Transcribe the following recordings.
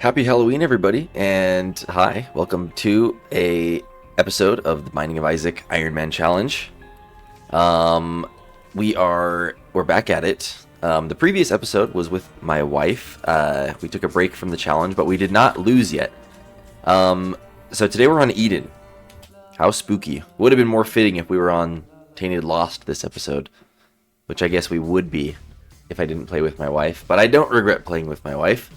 Happy Halloween, everybody, and hi, welcome to a episode of the Binding of Isaac Ironman Challenge. We're back at it. The previous episode was with my wife. We took a break from the challenge, but we did not lose yet. So today we're on Eden. How spooky! Would have been more fitting if we were on Tainted Lost this episode, which I guess we would be if I didn't play with my wife. But I don't regret playing with my wife.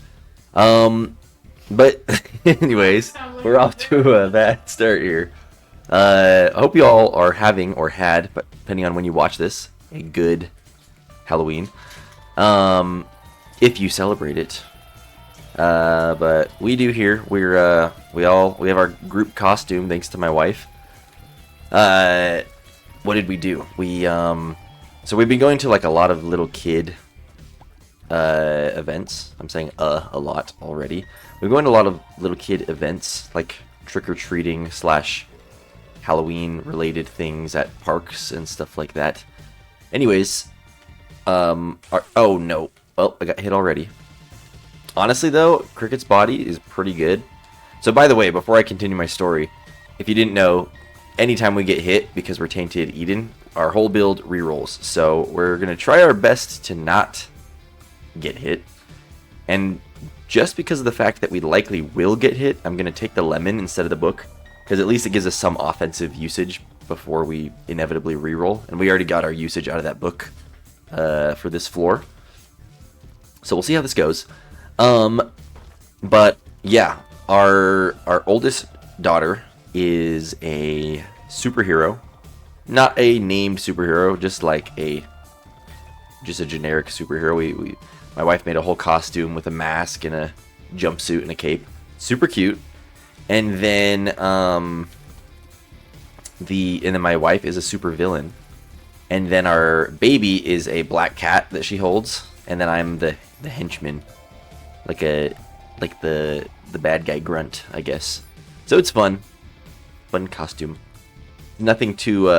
But anyways, we're off to a bad start here. I hope you all are having or had, but depending on when you watch this, a good Halloween. If you celebrate it. But we do here. We have our group costume thanks to my wife. What did we do? So we've been going to like a lot of little kid events. I'm saying a lot already. We're going to a lot of little kid events, like trick-or-treating / Halloween related things at parks and stuff like that. Anyways, oh no, well, I got hit already. Honestly though, Cricket's body is pretty good. So by the way, before I continue my story, if you didn't know, anytime we get hit because we're Tainted Eden, our whole build rerolls. So we're gonna try our best to not get hit, and just because of the fact that we likely will get hit, I'm going to take the lemon instead of the book, because at least it gives us some offensive usage before we inevitably reroll, and we already got our usage out of that book for this floor, so we'll see how this goes. But yeah, our oldest daughter is a superhero, not a named superhero, just a generic superhero. My wife made a whole costume with a mask and a jumpsuit and a cape. Super cute. And then my wife is a super villain. And then our baby is a black cat that she holds. And then I'm the henchman. Like the bad guy grunt, I guess. So it's fun. Fun costume. Nothing too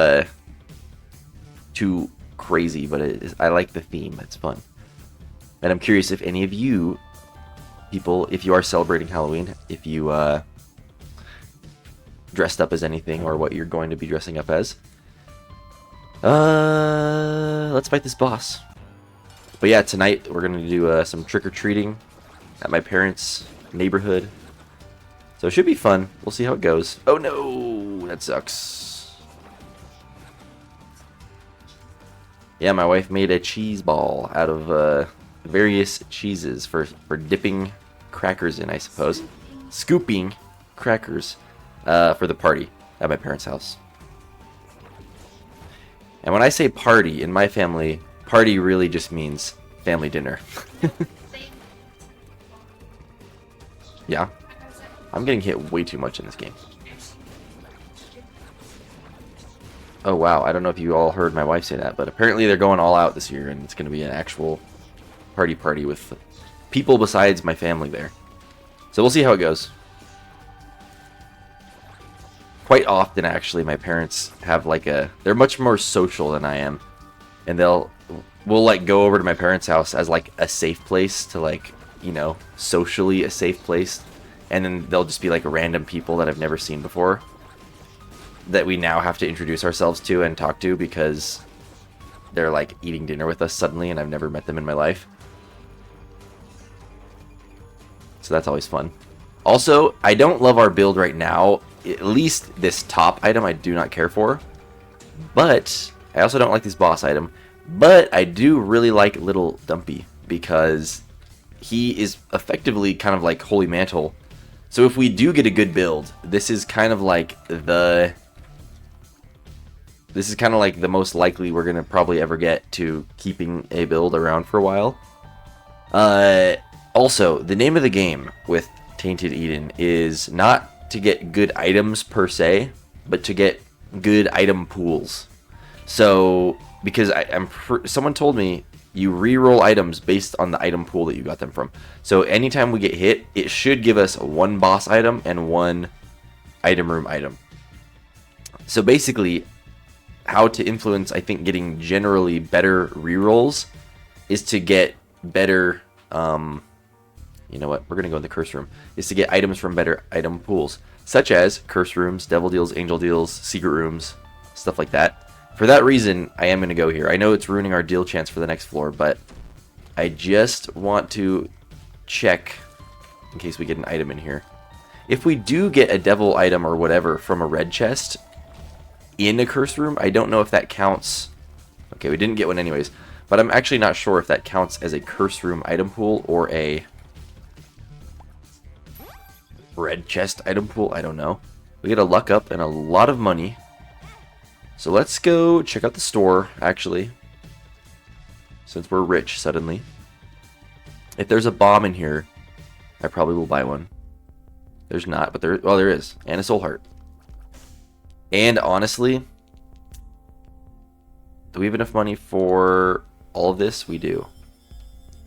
crazy, but I like the theme. It's fun. And I'm curious if any of you people, if you are celebrating Halloween, if you dressed up as anything or what you're going to be dressing up as. Let's fight this boss. But yeah, tonight we're going to do some trick-or-treating at my parents' neighborhood. So it should be fun. We'll see how it goes. Oh no, that sucks. Yeah, my wife made a cheese ball out of various cheeses for dipping crackers in, I suppose. Scooping crackers for the party at my parents' house. And when I say party, in my family, party really just means family dinner. Yeah. I'm getting hit way too much in this game. Oh wow, I don't know if you all heard my wife say that, but apparently they're going all out this year and it's going to be an actual party with people besides my family there. So we'll see how it goes. Quite often, actually, my parents have they're much more social than I am. And we'll go over to my parents' house as a safe place to socially a safe place. And then they'll just be random people that I've never seen before that we now have to introduce ourselves to and talk to because they're eating dinner with us suddenly and I've never met them in my life. So that's always fun. Also, I don't love our build right now. At least this top item I do not care for. But I also don't like this boss item. But I do really like Little Dumpy because he is effectively kind of like Holy Mantle. So if we do get a good build, this is kind of the most likely we're going to probably ever get to keeping a build around for a while. Also, the name of the game with Tainted Eden is not to get good items per se, but to get good item pools. So, because someone told me you re-roll items based on the item pool that you got them from. So anytime we get hit, it should give us one boss item and one item room item. So basically, how to influence, I think, getting generally better re-rolls is to get better You know what? We're going to go in the curse room. Is to get items from better item pools, such as curse rooms, devil deals, angel deals, secret rooms, stuff like that. For that reason, I am going to go here. I know it's ruining our deal chance for the next floor, but I just want to check in case we get an item in here. If we do get a devil item or whatever from a red chest in a curse room, I don't know if that counts. Okay, we didn't get one anyways, but I'm actually not sure if that counts as a curse room item pool or a red chest item pool. I don't know. We get a luck up and a lot of money. So let's go check out the store, actually, since we're rich suddenly. If there's a bomb in here, I probably will buy one. There's not, but there is. And a soul heart. And honestly, do we have enough money for all of this? We do.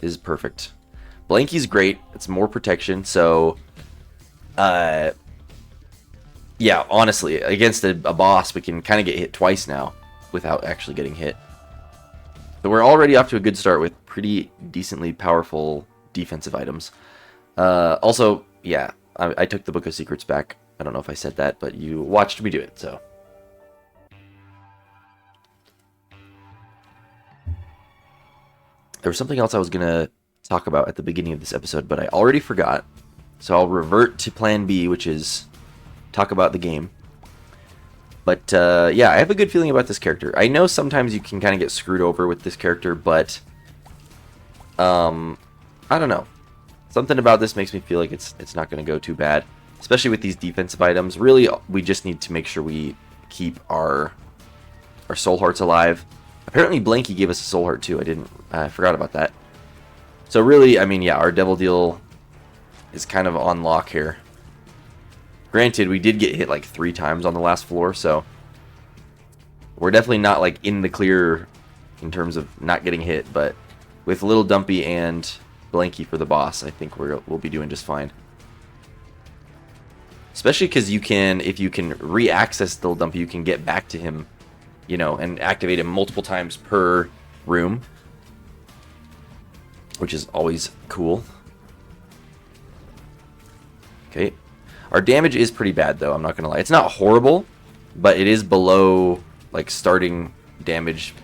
This is perfect. Blanky's great. It's more protection, so yeah, honestly, against a boss, we can kind of get hit twice now without actually getting hit. So we're already off to a good start with pretty decently powerful defensive items. Also, yeah, I took the Book of Secrets back. I don't know if I said that, but you watched me do it, so. There was something else I was going to talk about at the beginning of this episode, but I already forgot. So I'll revert to plan B, which is talk about the game. But yeah, I have a good feeling about this character. I know sometimes you can kind of get screwed over with this character, but I don't know. Something about this makes me feel like it's not going to go too bad, especially with these defensive items. Really, we just need to make sure we keep our soul hearts alive. Apparently, Blanky gave us a soul heart too. I forgot about that. So really, I mean, yeah, our devil deal is kind of on lock here. Granted, we did get hit like 3 times on the last floor, so we're definitely not like in the clear in terms of not getting hit, but with Little Dumpy and Blanky for the boss, I think we'll be doing just fine. Especially because if you can re-access Little Dumpy, you can get back to him, you know, and activate him multiple times per room, which is always cool. Okay. Our damage is pretty bad, though. I'm not going to lie. It's not horrible, but it is below, like, starting damage.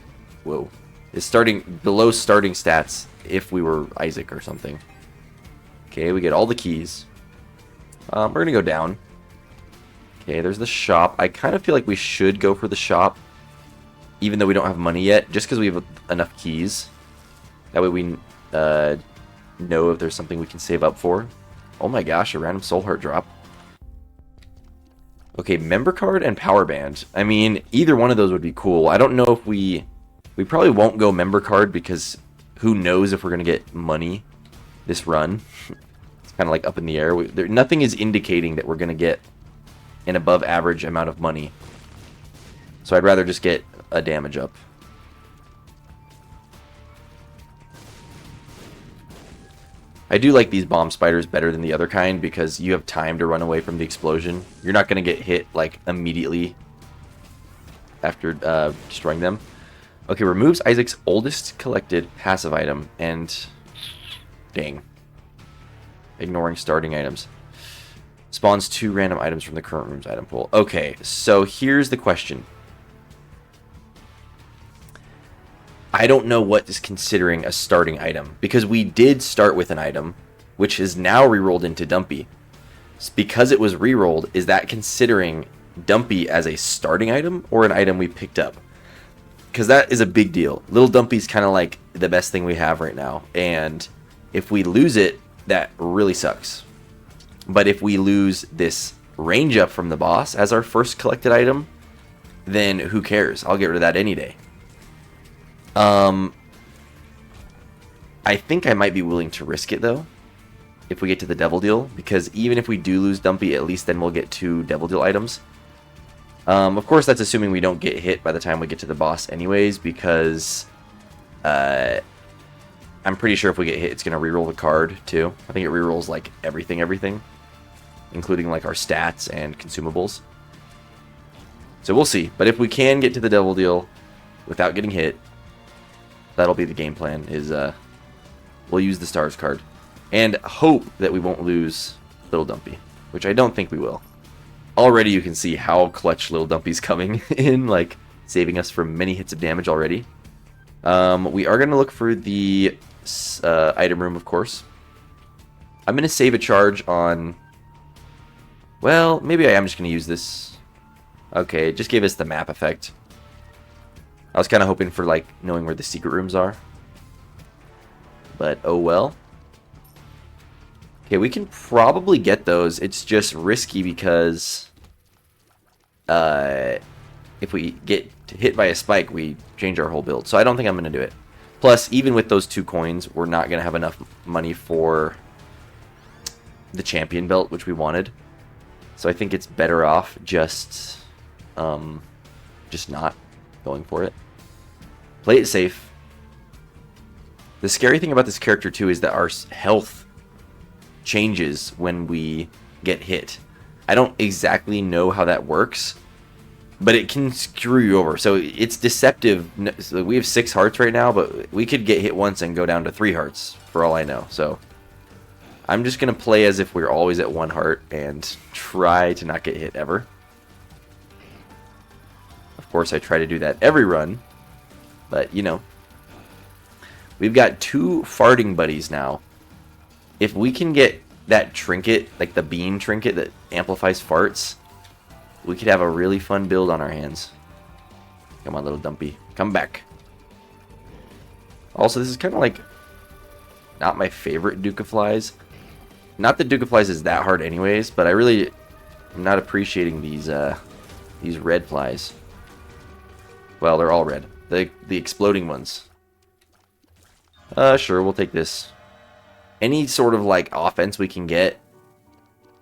Whoa. It's below starting stats if we were Isaac or something. Okay, we get all the keys. We're going to go down. Okay, there's the shop. I kind of feel like we should go for the shop, even though we don't have money yet, just because we have enough keys. That way we know if there's something we can save up for. Oh my gosh, a random soul heart drop. Okay, member card and power band. I mean, either one of those would be cool. I don't know if we probably won't go member card because who knows if we're going to get money this run. It's kind of like up in the air. Nothing is indicating that we're going to get an above average amount of money. So I'd rather just get a damage up. I do like these bomb spiders better than the other kind because you have time to run away from the explosion. You're not going to get hit like immediately after destroying them. Okay, removes Isaac's oldest collected passive item and dang. Ignoring starting items. Spawns 2 random items from the current room's item pool. Okay, so here's the question. I don't know what is considering a starting item, because we did start with an item, which is now rerolled into Dumpy. Because it was rerolled, is that considering Dumpy as a starting item or an item we picked up? Because that is a big deal. Little Dumpy's kind of like the best thing we have right now, and if we lose it, that really sucks. But if we lose this range up from the boss as our first collected item, then who cares? I'll get rid of that any day. I think I might be willing to risk it, though, if we get to the Devil Deal, because even if we do lose Dumpy, at least then we'll get 2 Devil Deal items. Of course, that's assuming we don't get hit by the time we get to the boss anyways, because I'm pretty sure if we get hit, it's going to reroll the card, too. I think it rerolls, like, everything, including, like, our stats and consumables. So we'll see. But if we can get to the Devil Deal without getting hit, that'll be the game plan, is we'll use the stars card. And hope that we won't lose Little Dumpy, which I don't think we will. Already you can see how clutch Little Dumpy's coming in, like saving us from many hits of damage already. We are going to look for the item room, of course. I'm going to save a charge on... Well, maybe I am just going to use this. Okay, it just gave us the map effect. I was kind of hoping for, like, knowing where the secret rooms are. But, oh well. Okay, we can probably get those. It's just risky because... if we get hit by a spike, we change our whole build. So I don't think I'm going to do it. Plus, even with those 2 coins, we're not going to have enough money for the champion belt, which we wanted. So I think it's better off just not going for it. Play it safe. The scary thing about this character, too, is that our health changes when we get hit. I don't exactly know how that works, but it can screw you over. So it's deceptive. So we have 6 hearts right now, but we could get hit once and go down to 3 hearts, for all I know. So I'm just going to play as if we're always at 1 heart and try to not get hit ever. Of course, I try to do that every run, but, you know. We've got 2 farting buddies now. If we can get that trinket, like the bean trinket that amplifies farts, we could have a really fun build on our hands. Come on, Little Dumpy. Come back. Also, this is kind of like not my favorite Duke of Flies. Not that Duke of Flies is that hard anyways, but I really am not appreciating these red flies. Well, they're all red. The exploding ones. Sure, we'll take this. Any sort of like offense we can get,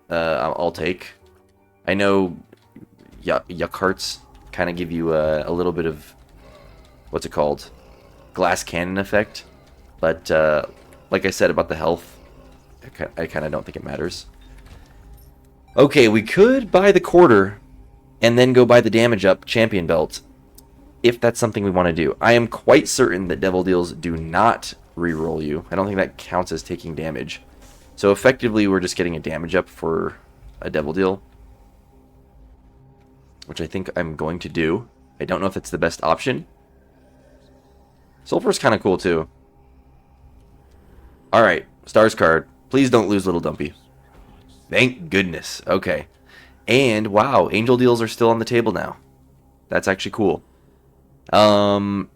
I'll take. I know Yuck Hearts kind of give you a little bit of, what's it called? Glass cannon effect. But like I said about the health, I kind of don't think it matters. Okay, we could buy the quarter and then go buy the damage up champion belt, if that's something we want to do. I am quite certain that Devil Deals do not reroll you. I don't think that counts as taking damage. So effectively, we're just getting a damage up for a Devil Deal, which I think I'm going to do. I don't know if it's the best option. Sulfur's kind of cool too. Alright, Stars card. Please don't lose Little Dumpy. Thank goodness. Okay. And, wow, Angel Deals are still on the table now. That's actually cool. We're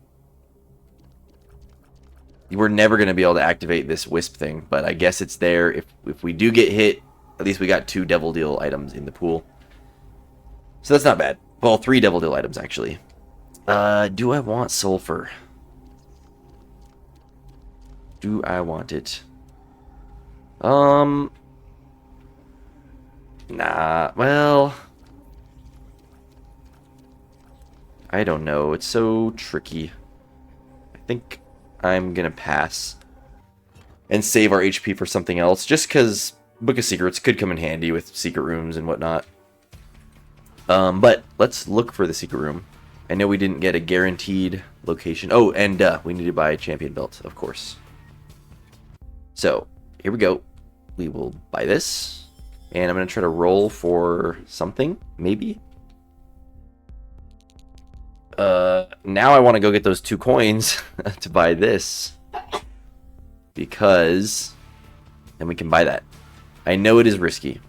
never going to be able to activate this Wisp thing, but I guess it's there. If we do get hit, at least we got 2 Devil Deal items in the pool. So that's not bad. Well, 3 Devil Deal items, actually. Do I want Sulfur? Do I want it? Nah, well, I don't know. It's so tricky. I think I'm gonna pass and save our HP for something else, just because Book of Secrets could come in handy with secret rooms and whatnot. But let's look for the secret room. I know we didn't get a guaranteed location. Oh, and we need to buy a champion belt, of course. So, here we go. We will buy this. And I'm going to try to roll for something, maybe. Now I want to go get those 2 coins to buy this. Because then we can buy that. I know it is risky.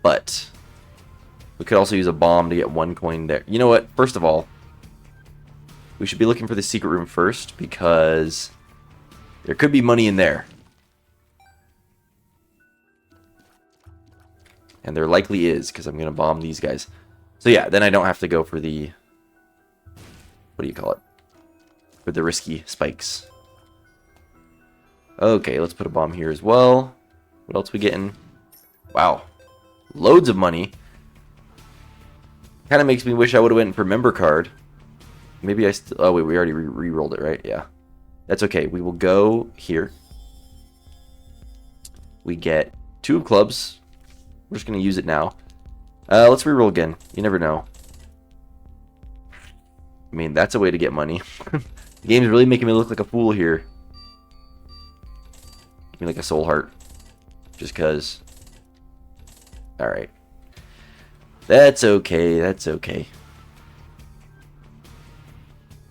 But we could also use a bomb to get 1 coin there. You know what? First of all, we should be looking for the secret room first, because there could be money in there. And there likely is, because I'm going to bomb these guys. So yeah, then I don't have to go for the... What do you call it? For the risky spikes. Okay, let's put a bomb here as well. What else we getting? Wow. Loads of money. Kind of makes me wish I would have went for member card. Maybe I still... Oh, wait, we already re-rolled it, right? Yeah. That's okay. We will go here. We get 2 clubs. We're just going to use it now. Let's re-roll again. You never know. I mean, that's a way to get money. The game's really making me look like a fool here. Give me like a soul heart. Just cause. Alright. That's okay, that's okay.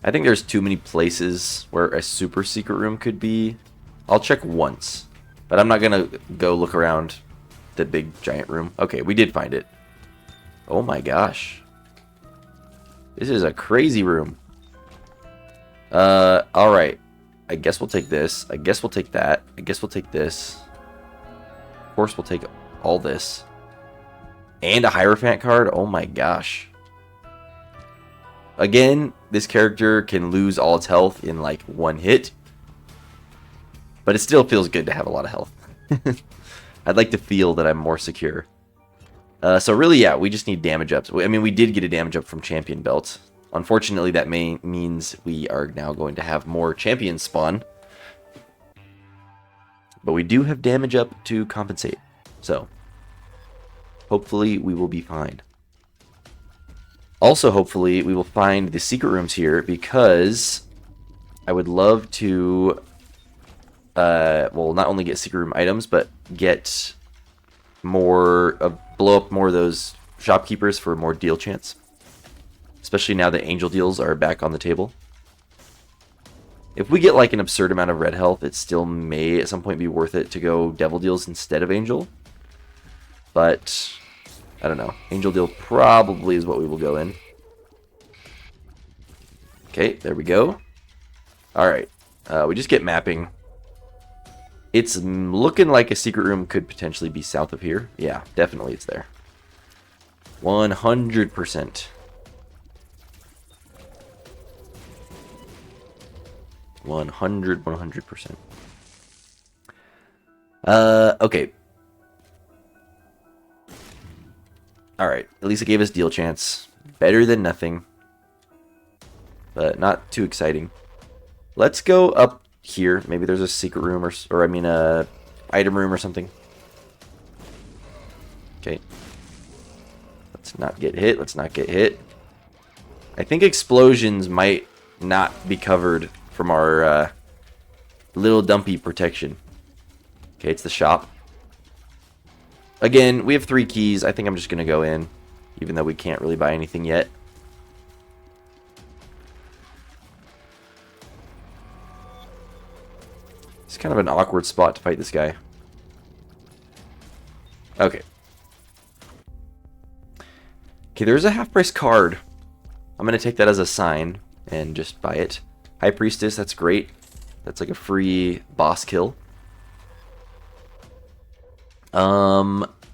I think there's too many places where a super secret room could be. I'll check once. But I'm not gonna go look around the big giant room. Okay, we did find it. Oh my gosh. This is a crazy room. Alright. I guess we'll take this. I guess we'll take that. I guess we'll take this. Of course we'll take all this. And a Hierophant card? Oh my gosh. Again, this character can lose all its health in like one hit. But it still feels good to have a lot of health. I'd like to feel that I'm more secure. So really, yeah, we just need damage ups. I mean, we did get a damage up from Champion Belt. Unfortunately, that means we are now going to have more champions spawn. But we do have damage up to compensate. So, hopefully we will be fine. Also, hopefully, we will find the secret rooms here because I would love to, well, not only get secret room items, but get more, blow up more of those shopkeepers for more deal chance. Especially now that angel deals are back on the table. If we get like an absurd amount of red health, it still may at some point be worth it to go devil deals instead of angel. But I don't know. Angel deal probably is what we will go in. Okay, there we go. Alright. We just get mapping. It's looking like a secret room could potentially be south of here. Yeah, definitely it's there. 100%. 100%. Okay. Alright, at least it gave us deal chance. Better than nothing. But not too exciting. Let's go up here. Maybe there's a secret room or I mean a item room or something. Okay. Let's not get hit. Let's not get hit. I think explosions might not be covered from our little dumpy protection. Okay, it's the shop. Again, we have 3 keys. I think I'm just going to go in, even though we can't really buy anything yet. It's kind of an awkward spot to fight this guy. Okay. Okay, there's a half-price card. I'm going to take that as a sign and just buy it. High Priestess, that's great. That's like a free boss kill.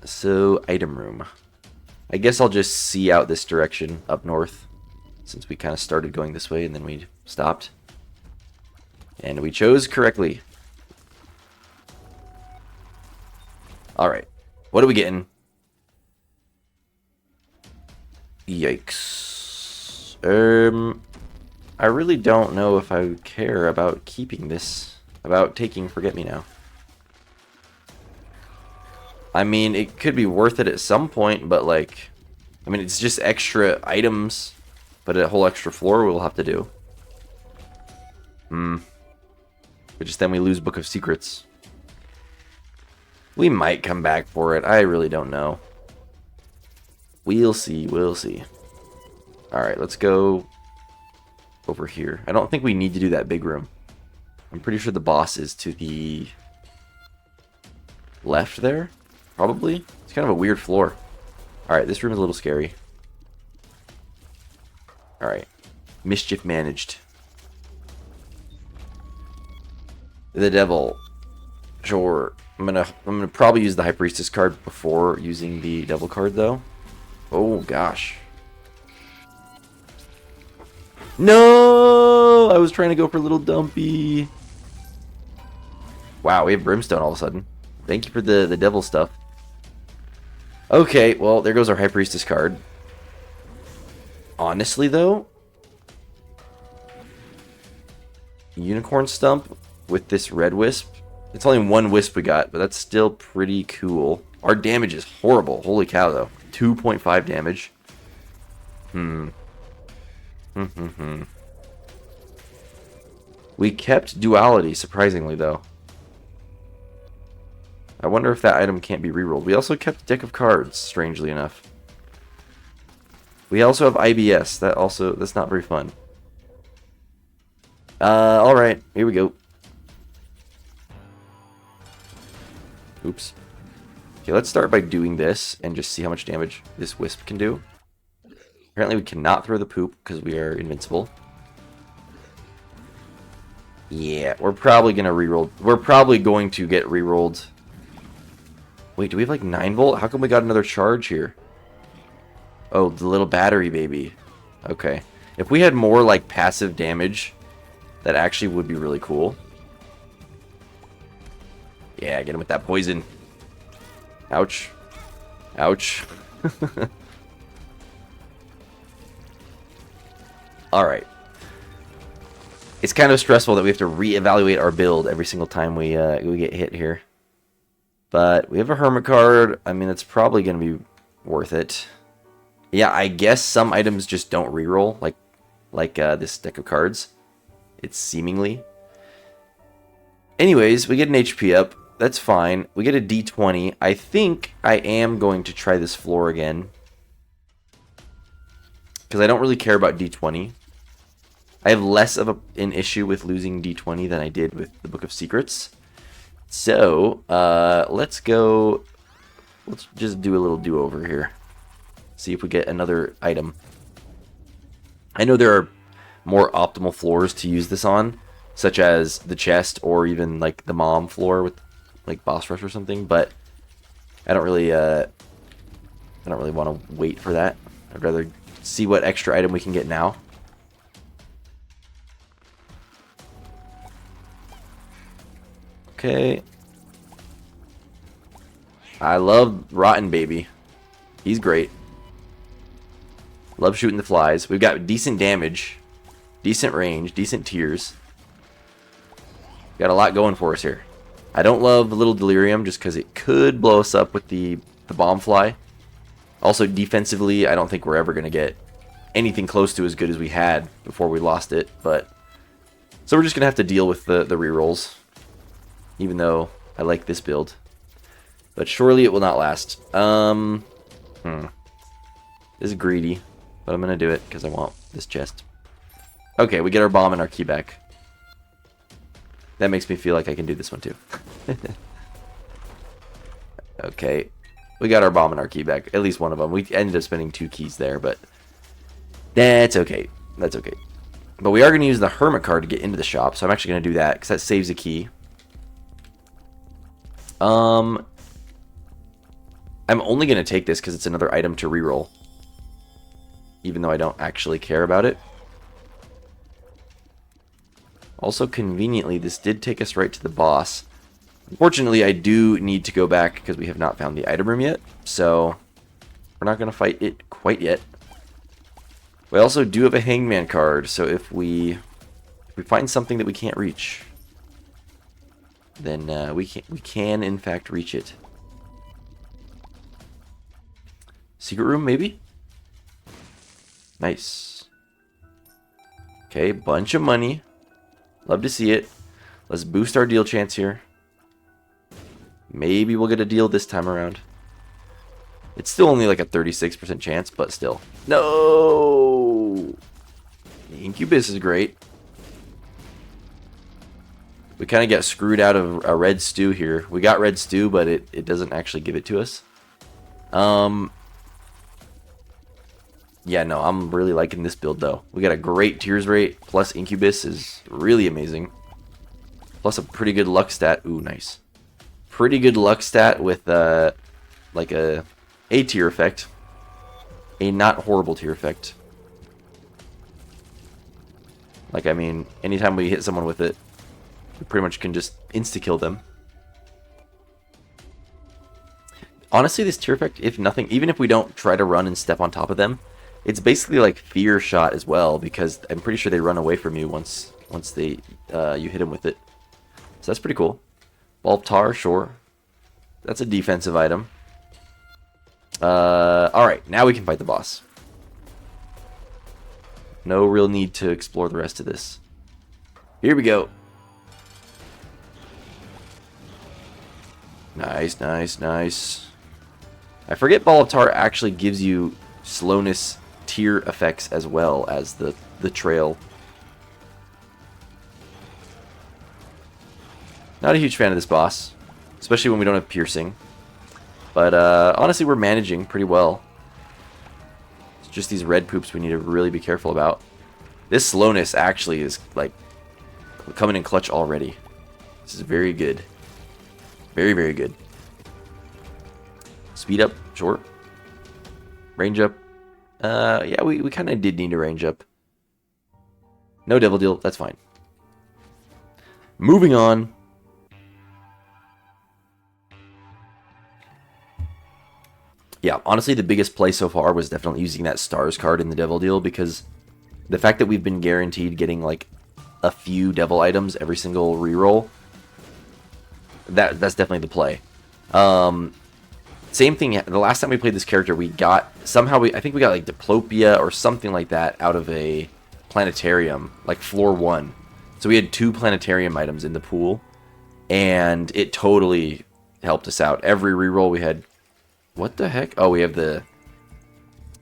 So item room. I guess I'll just see out this direction up north, since we kind of started going this way and then we stopped. And we chose correctly. Alright. What are we getting? Yikes. I really don't know if I care about keeping this, about taking Forget-Me-Now. I mean, it could be worth it at some point, but like, I mean, it's just extra items, but a whole extra floor we'll have to do. But just then we lose Book of Secrets. We might come back for it. I really don't know. We'll see. We'll see. Alright, let's go over here. I don't think we need to do that big room. I'm pretty sure the boss is to the left there. Probably. It's kind of a weird floor. Alright, this room is a little scary. Alright. Mischief managed. The devil. Sure. I'm gonna probably use the High Priestess card before using the devil card though. Oh gosh. No! I was trying to go for Little Dumpy. Wow, we have Brimstone all of a sudden. Thank you for the devil stuff. Okay, well, there goes our High Priestess card. Honestly, though, Unicorn Stump with this Red Wisp. It's only 1 Wisp we got, but that's still pretty cool. Our damage is horrible. Holy cow, though. 2.5 damage. We kept Duality, surprisingly, though. I wonder if that item can't be rerolled. We also kept a deck of cards, strangely enough. We also have IBS. That's not very fun. Alright, here we go. Oops. Okay, let's start by doing this and just see how much damage this wisp can do. Apparently we cannot throw the poop because we are invincible. Yeah, we're probably gonna reroll. We're probably going to get rerolled. Wait, do we have like 9 volt? How come we got another charge here? Oh, the little battery baby. Okay. If we had more like passive damage, that actually would be really cool. Yeah, get him with that poison. Ouch. Ouch. Alright. It's kind of stressful that we have to reevaluate our build every single time we get hit here. But we have a hermit card. I mean, that's probably going to be worth it. Yeah, I guess some items just don't reroll, like this deck of cards. It's seemingly. Anyways, we get an HP up. That's fine. We get a D20. I think I am going to try this floor again. Because I don't really care about D20. I have less of an issue with losing D20 than I did with the Book of Secrets. So, let's go... Let's just do a little do-over here. See if we get another item. I know there are more optimal floors to use this on, such as the chest or even like the mom floor with like boss rush or something, but I don't really want to wait for that. I'd rather see what extra item we can get now. Okay. I love Rotten Baby. He's great. Love shooting the flies. We've got decent damage, decent range, decent tiers. Got a lot going for us here. I don't love Little Delirium just because it could blow us up with the bomb fly. Also, defensively, I don't think we're ever going to get anything close to as good as we had before we lost it. But so we're just going to have to deal with the rerolls, even though I like this build. But surely it will not last. This is greedy, but I'm going to do it because I want this chest. Okay, we get our bomb and our key back. That makes me feel like I can do this one too. Okay, we got our bomb and our key back. At least one of them. We ended up spending 2 keys there, but that's okay. That's okay. But we are going to use the hermit card to get into the shop, so I'm actually going to do that because that saves a key. I'm only going to take this because it's another item to reroll, even though I don't actually care about it. Also, conveniently, this did take us right to the boss. Unfortunately, I do need to go back because we have not found the item room yet, so we're not going to fight it quite yet. We also do have a hangman card, so if we find something that we can't reach, then we can in fact reach it. Secret room, maybe? Nice. Okay, bunch of money. Love to see it. Let's boost our deal chance here. Maybe we'll get a deal this time around. It's still only like a 36% chance, but still. No! Incubus is great. We kind of got screwed out of a red stew here. We got red stew, but it doesn't actually give it to us. Yeah, no, I'm really liking this build, though. We got a great tears rate, plus Incubus is really amazing. Plus a pretty good luck stat. Ooh, nice. Pretty good luck stat with, like a tier effect. A not horrible tier effect. Like, I mean, anytime we hit someone with it, we pretty much can just insta-kill them. Honestly, this tier effect, if nothing, even if we don't try to run and step on top of them, it's basically like fear shot as well, because I'm pretty sure they run away from you once they you hit them with it. So that's pretty cool. Bulb tar, sure. That's a defensive item. Alright, now we can fight the boss. No real need to explore the rest of this. Here we go. Nice, nice, nice. I forget Ball of Tar actually gives you slowness tier effects as well as the trail. Not a huge fan of this boss, especially when we don't have piercing. But honestly, we're managing pretty well. It's just these red poops we need to really be careful about. This slowness actually is like coming in clutch already. This is very good. Very, very good. Speed up, short. Range up. Yeah, we kind of did need to range up. No devil deal, that's fine. Moving on. Yeah, honestly, the biggest play so far was definitely using that stars card in the devil deal, because the fact that we've been guaranteed getting like a few devil items every single reroll, that's definitely the play. Same thing, the last time we played this character, we got, somehow, I think we got like Diplopia or something like that out of a planetarium, like floor 1. So we had 2 planetarium items in the pool, and it totally helped us out. Every reroll we had, what the heck? Oh, we have the,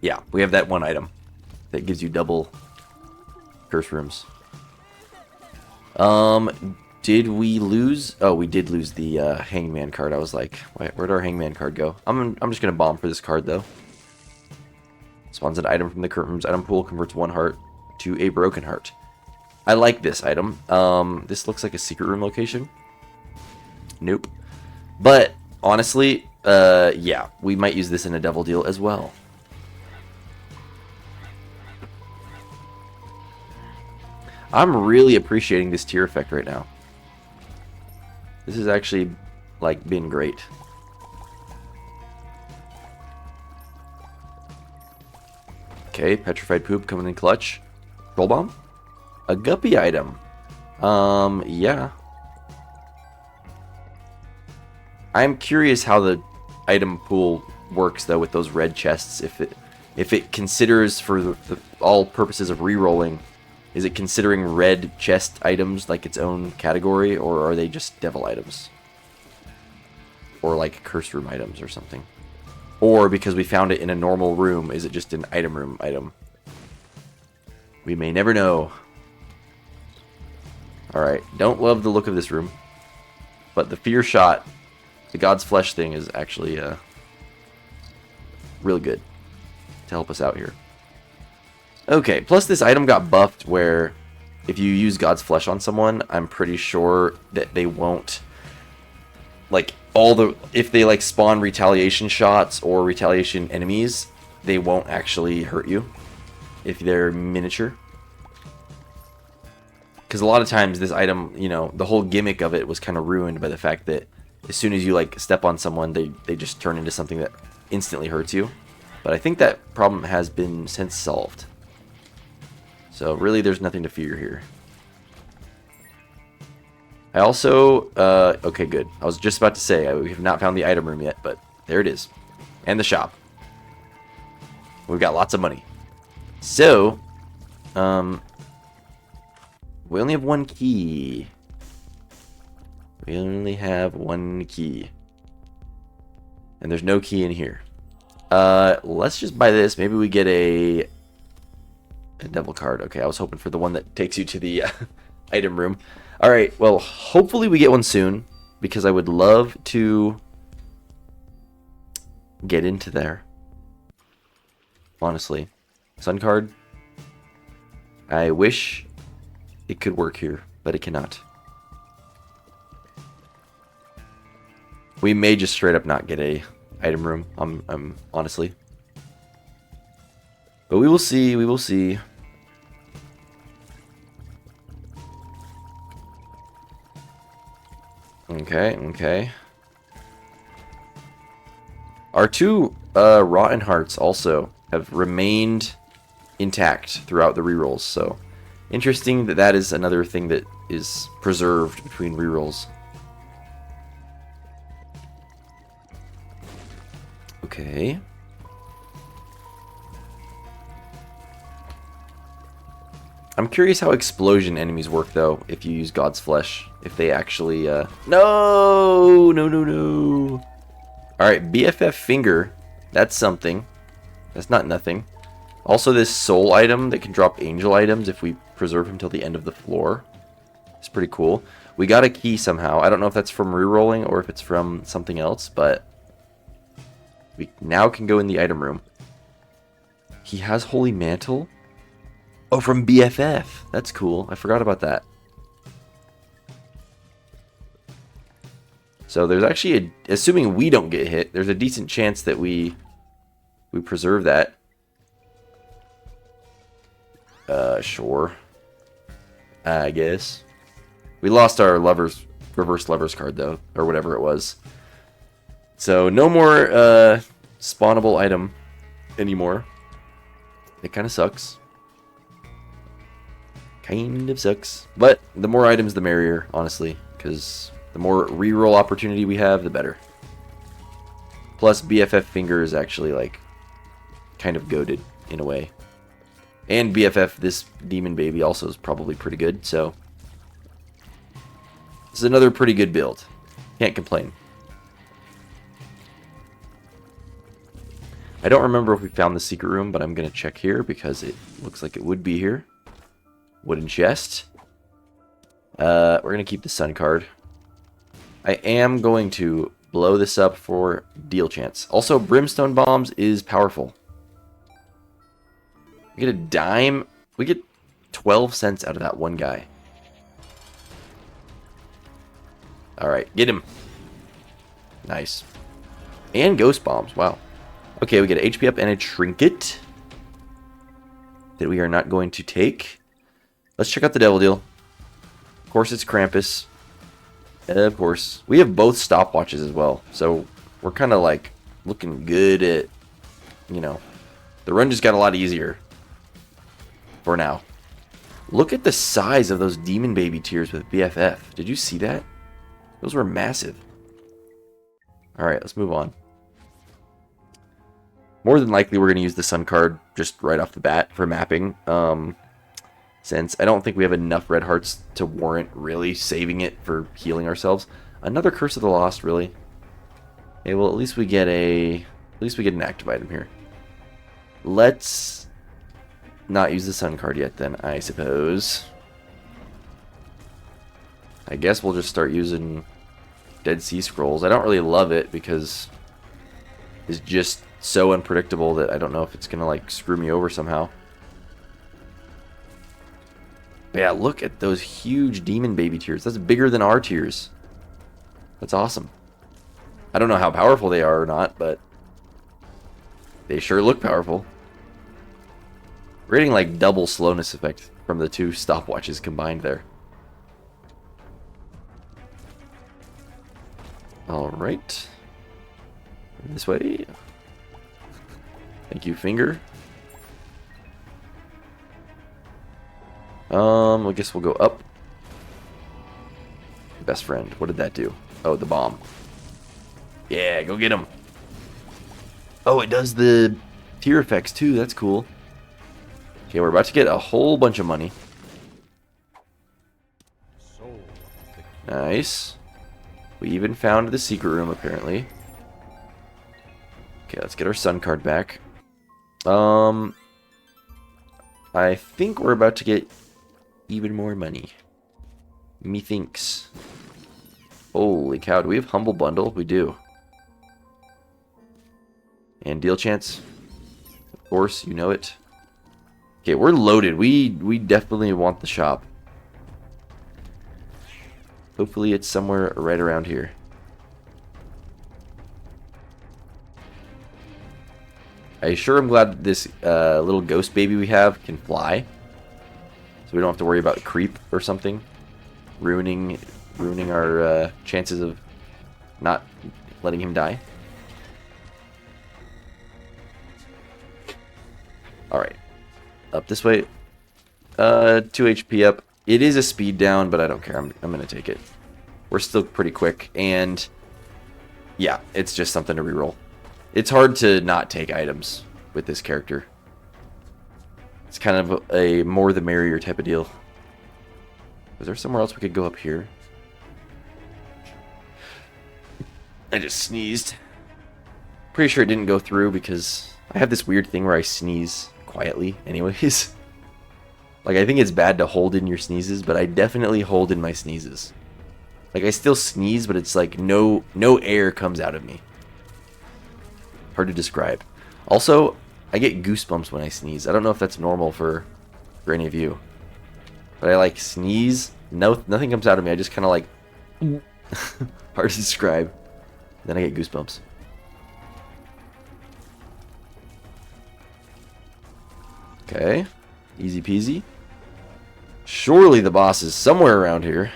yeah, we have that one item that gives you double curse rooms. Did we lose? Oh, we did lose the Hangman card. I was like, where'd our Hangman card go? I'm just gonna bomb for this card though. Spawns an item from the current room's item pool, converts 1 heart to a broken heart. I like this item. This looks like a secret room location. Nope. But honestly, yeah, we might use this in a devil deal as well. I'm really appreciating this tier effect right now. This has actually, like, been great. Okay, petrified poop coming in clutch. Troll bomb? A guppy item. Yeah. I'm curious how the item pool works though with those red chests. If it considers for all purposes of re-rolling, is it considering red chest items like its own category, or are they just devil items? Or like curse room items or something? Or because we found it in a normal room, is it just an item room item? We may never know. Alright, don't love the look of this room. But the fear shot, the God's Flesh thing is actually really good to help us out here. Okay, plus this item got buffed where if you use God's Flesh on someone, I'm pretty sure that they won't, like, if they like spawn retaliation shots or retaliation enemies, they won't actually hurt you if they're miniature. Because a lot of times this item, you know, the whole gimmick of it was kind of ruined by the fact that as soon as you like step on someone, they just turn into something that instantly hurts you. But I think that problem has been since solved. So really there's nothing to fear here. I also, okay, good. I was just about to say, we have not found the item room yet, but there it is. And the shop. We've got lots of money. So, we only have 1 key. We only have 1 key. And there's no key in here. Let's just buy this. Maybe we get a devil card. Okay, I was hoping for the one that takes you to the item room. Alright, well, hopefully we get one soon, because I would love to get into there. Honestly. Sun card. I wish it could work here, but it cannot. We may just straight up not get a item room, honestly. But we will see, we will see. Okay, okay. Our 2 rotten hearts also have remained intact throughout the rerolls, so interesting that that is another thing that is preserved between rerolls. Okay. I'm curious how explosion enemies work, though, if you use God's Flesh. If they actually, No! No, no, no! Alright, BFF Finger. That's something. That's not nothing. Also, this soul item that can drop angel items if we preserve him till the end of the floor. It's pretty cool. We got a key somehow. I don't know if that's from rerolling or if it's from something else, but we now can go in the item room. He has Holy Mantle? Oh, from BFF. That's cool. I forgot about that. So there's actually assuming we don't get hit, there's a decent chance that we preserve that. Sure. I guess. We lost our reverse lovers card though, or whatever it was. So no more spawnable item anymore. It kind of sucks. Kind of sucks. But the more items, the merrier, honestly. Because the more reroll opportunity we have, the better. Plus, BFF Finger is actually, like, kind of goated in a way. And BFF, this Demon Baby, also is probably pretty good, so... This is another pretty good build. Can't complain. I don't remember if we found the secret room, but I'm going to check here because it looks like it would be here. Wooden chest. We're going to keep the sun card. I am going to blow this up for deal chance. Also, brimstone bombs is powerful. We get a dime. We get 12 cents out of that one guy. Alright, get him. Nice. And ghost bombs. Wow. Okay, we get an HP up and a trinket that we are not going to take. Let's check out the devil deal. Of course, it's Krampus. Of course. We have both stopwatches as well. So we're kind of like looking good at, you know, the run just got a lot easier for now. Look at the size of those demon baby tears with BFF. Did you see that? Those were massive. Alright, let's move on. More than likely, we're going to use the sun card just right off the bat for mapping. Since I don't think we have enough red hearts to warrant really saving it for healing ourselves. Another Curse of the Lost, really. Okay, well, at least we get an active item here. Let's not use the sun card yet then, I suppose. I guess we'll just start using Dead Sea Scrolls. I don't really love it because it's just so unpredictable that I don't know if it's going to like screw me over somehow. But yeah, look at those huge demon baby tears. That's bigger than our tears. That's awesome. I don't know how powerful they are or not, but they sure look powerful. We're getting like double slowness effect from the two stopwatches combined there. Alright. This way. Thank you, Finger. I guess we'll go up. Best friend. What did that do? Oh, the bomb. Yeah, go get him. Oh, it does the tier effects too. That's cool. Okay, we're about to get a whole bunch of money. Nice. We even found the secret room, apparently. Okay, let's get our sun card back. I think we're about to get even more money. Methinks. Holy cow, do we have Humble Bundle? We do. And Deal Chance. Of course, you know it. Okay, we're loaded. We definitely want the shop. Hopefully it's somewhere right around here. I sure am glad that this little ghost baby we have can fly. So we don't have to worry about creep or something. Ruining our chances of not letting him die. Alright. Up this way. 2 HP up. It is a speed down, but I don't care. I'm going to take it. We're still pretty quick. And yeah, it's just something to reroll. It's hard to not take items with this character. It's kind of a more the merrier type of deal. Is there somewhere else we could go up here? I just sneezed. Pretty sure it didn't go through because I have this weird thing where I sneeze quietly anyways. Like, I think it's bad to hold in your sneezes, but I definitely hold in my sneezes. Like, I still sneeze, but it's like no air comes out of me. Hard to describe. Also, I get goosebumps when I sneeze. I don't know if that's normal for any of you. But I like sneeze, nothing comes out of me. I just kind of like hard to describe. Then I get goosebumps. Okay, easy peasy. Surely the boss is somewhere around here.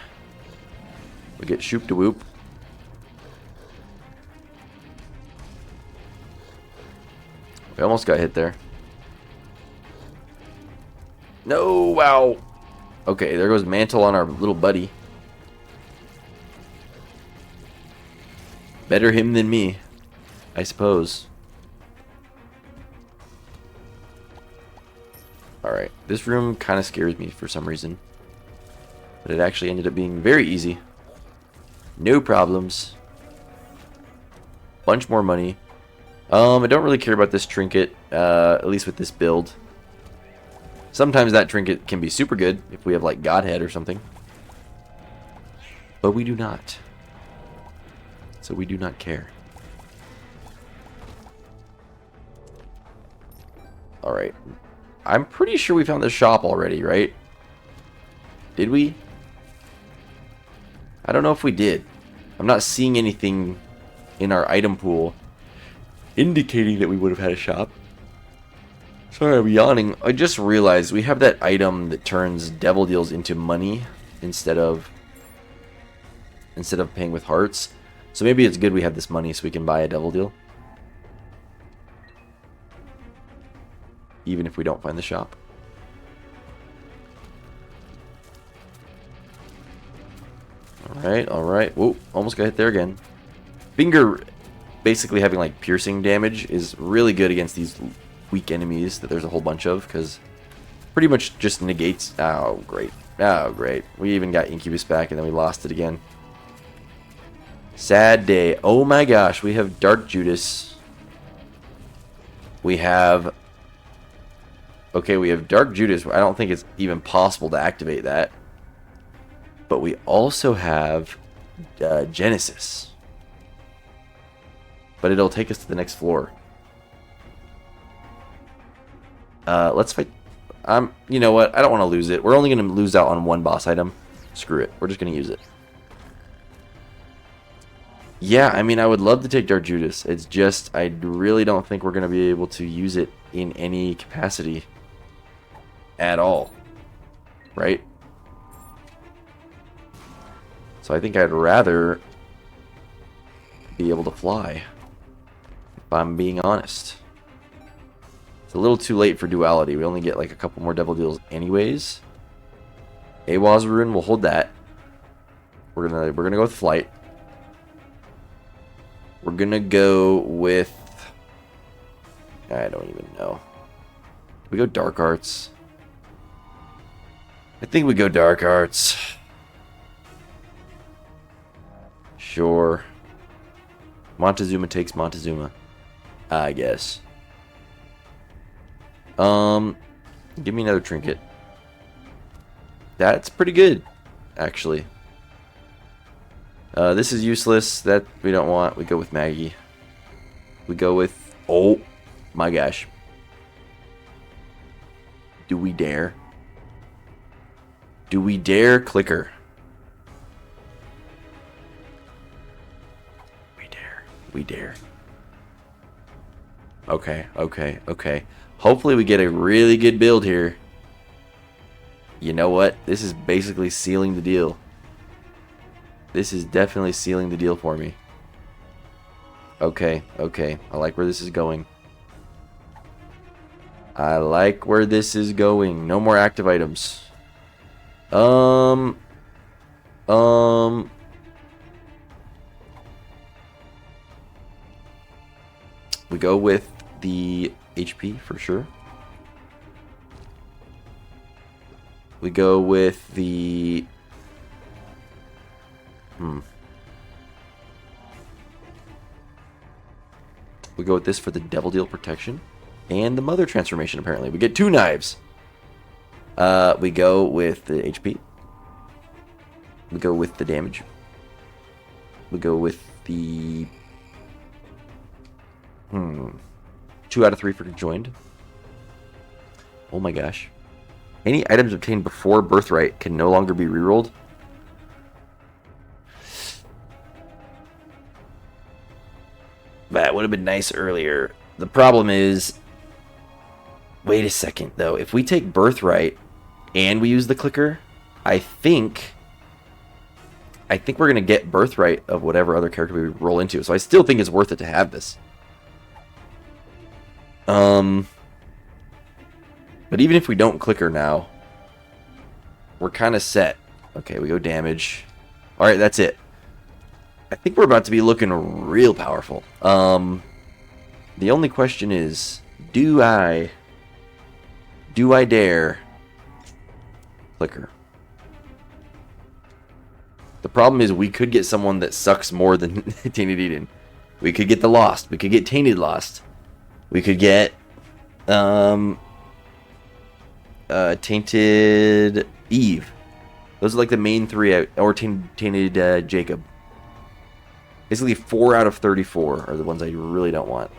We get shoop to whoop. We almost got hit there. No, wow. Okay, there goes Mantle on our little buddy. Better him than me, I suppose. Alright, this room kind of scares me for some reason. But it actually ended up being very easy. No problems. Bunch more money. I don't really care about this trinket, at least with this build. Sometimes that trinket can be super good if we have like Godhead or something. But we do not. So we do not care. Alright. I'm pretty sure we found the shop already, right? Did we? I don't know if we did. I'm not seeing anything in our item pool indicating that we would have had a shop. Sorry, I'm yawning. I just realized we have that item that turns devil deals into money instead of paying with hearts. So maybe it's good we have this money so we can buy a devil deal. Even if we don't find the shop. Alright, alright. Whoa, almost got hit there again. Finger basically having like piercing damage is really good against these weak enemies that there's a whole bunch of, because pretty much just negates. Oh, great. Oh, great. We even got Incubus back and then we lost it again. Sad day. Oh my gosh, we have Dark Judas. We have... Okay, we have Dark Judas. I don't think it's even possible to activate that. But we also have Genesis. But it'll take us to the next floor. Let's fight. You know what? I don't want to lose it. We're only going to lose out on one boss item. Screw it. We're just going to use it. Yeah, I mean, I would love to take Dark Judas. It's just, I really don't think we're going to be able to use it in any capacity at all. Right? So I think I'd rather be able to fly, if I'm being honest. It's a little too late for duality. We only get like a couple more devil deals anyways. Awaz Rune, we'll hold that. We're gonna go with flight. We're gonna go with... I don't even know. We go Dark Arts. I think we go Dark Arts. Sure. Montezuma takes Montezuma, I guess. Give me another trinket. That's pretty good, actually. This is useless. That we don't want. We go with Maggie. We go with... Oh, my gosh. Do we dare? Do we dare clicker? We dare. We dare. Okay, okay, okay. Hopefully we get a really good build here. You know what? This is basically sealing the deal. This is definitely sealing the deal for me. Okay, okay. I like where this is going. I like where this is going. No more active items. We go with the HP for sure. We go with the... We go with this for the Devil Deal protection. And the Mother transformation, apparently. We get 2 knives. We go with the HP. We go with the damage. We go with the... 2 out of 3 for conjoined. Oh my gosh. Any items obtained before Birthright can no longer be rerolled. That would have been nice earlier. The problem is... Wait a second, though. If we take Birthright and we use the clicker, I think we're going to get Birthright of whatever other character we roll into. So I still think it's worth it to have this. But even if we don't clicker now, we're kind of set. Okay, we go damage. Alright, that's it. I think we're about to be looking real powerful. The only question is, do I dare clicker? The problem is we could get someone that sucks more than Tainted Eden. We could get the Lost. We could get Tainted Lost. We could get Tainted Eve. Those are like the main 3, or Tainted Jacob. Basically 4 out of 34 are the ones I really don't want.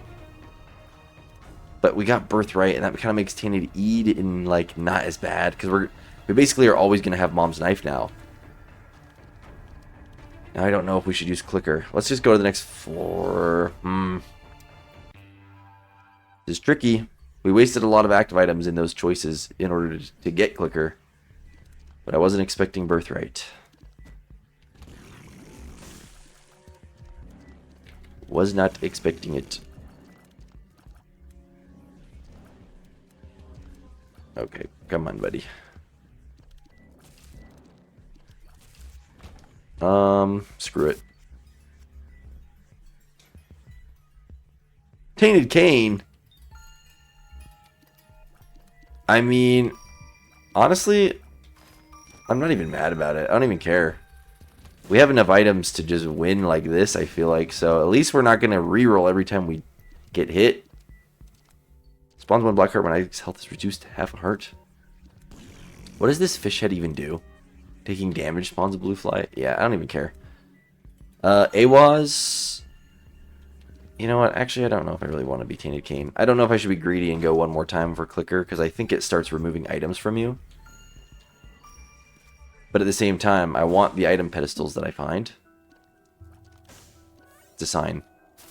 But we got Birthright, and that kind of makes Tainted Eden like not as bad, because we basically are always going to have Mom's Knife now. Now I don't know if we should use clicker. Let's just go to the next floor. This is tricky. We wasted a lot of active items in those choices in order to get clicker. But I wasn't expecting Birthright. Was not expecting it. Okay, come on, buddy. Screw it. Tainted Cane. I mean, honestly, I'm not even mad about it. I don't even care. We have enough items to just win like this, I feel like. So at least we're not going to reroll every time we get hit. Spawns 1 black heart when Isaac's health is reduced to half a heart. What does this fish head even do? Taking damage spawns a blue fly? Yeah, I don't even care. Awaz. You know what? Actually, I don't know if I really want to be Tainted Cane. I don't know if I should be greedy and go one more time for clicker, because I think it starts removing items from you. But at the same time, I want the item pedestals that I find. It's a sign.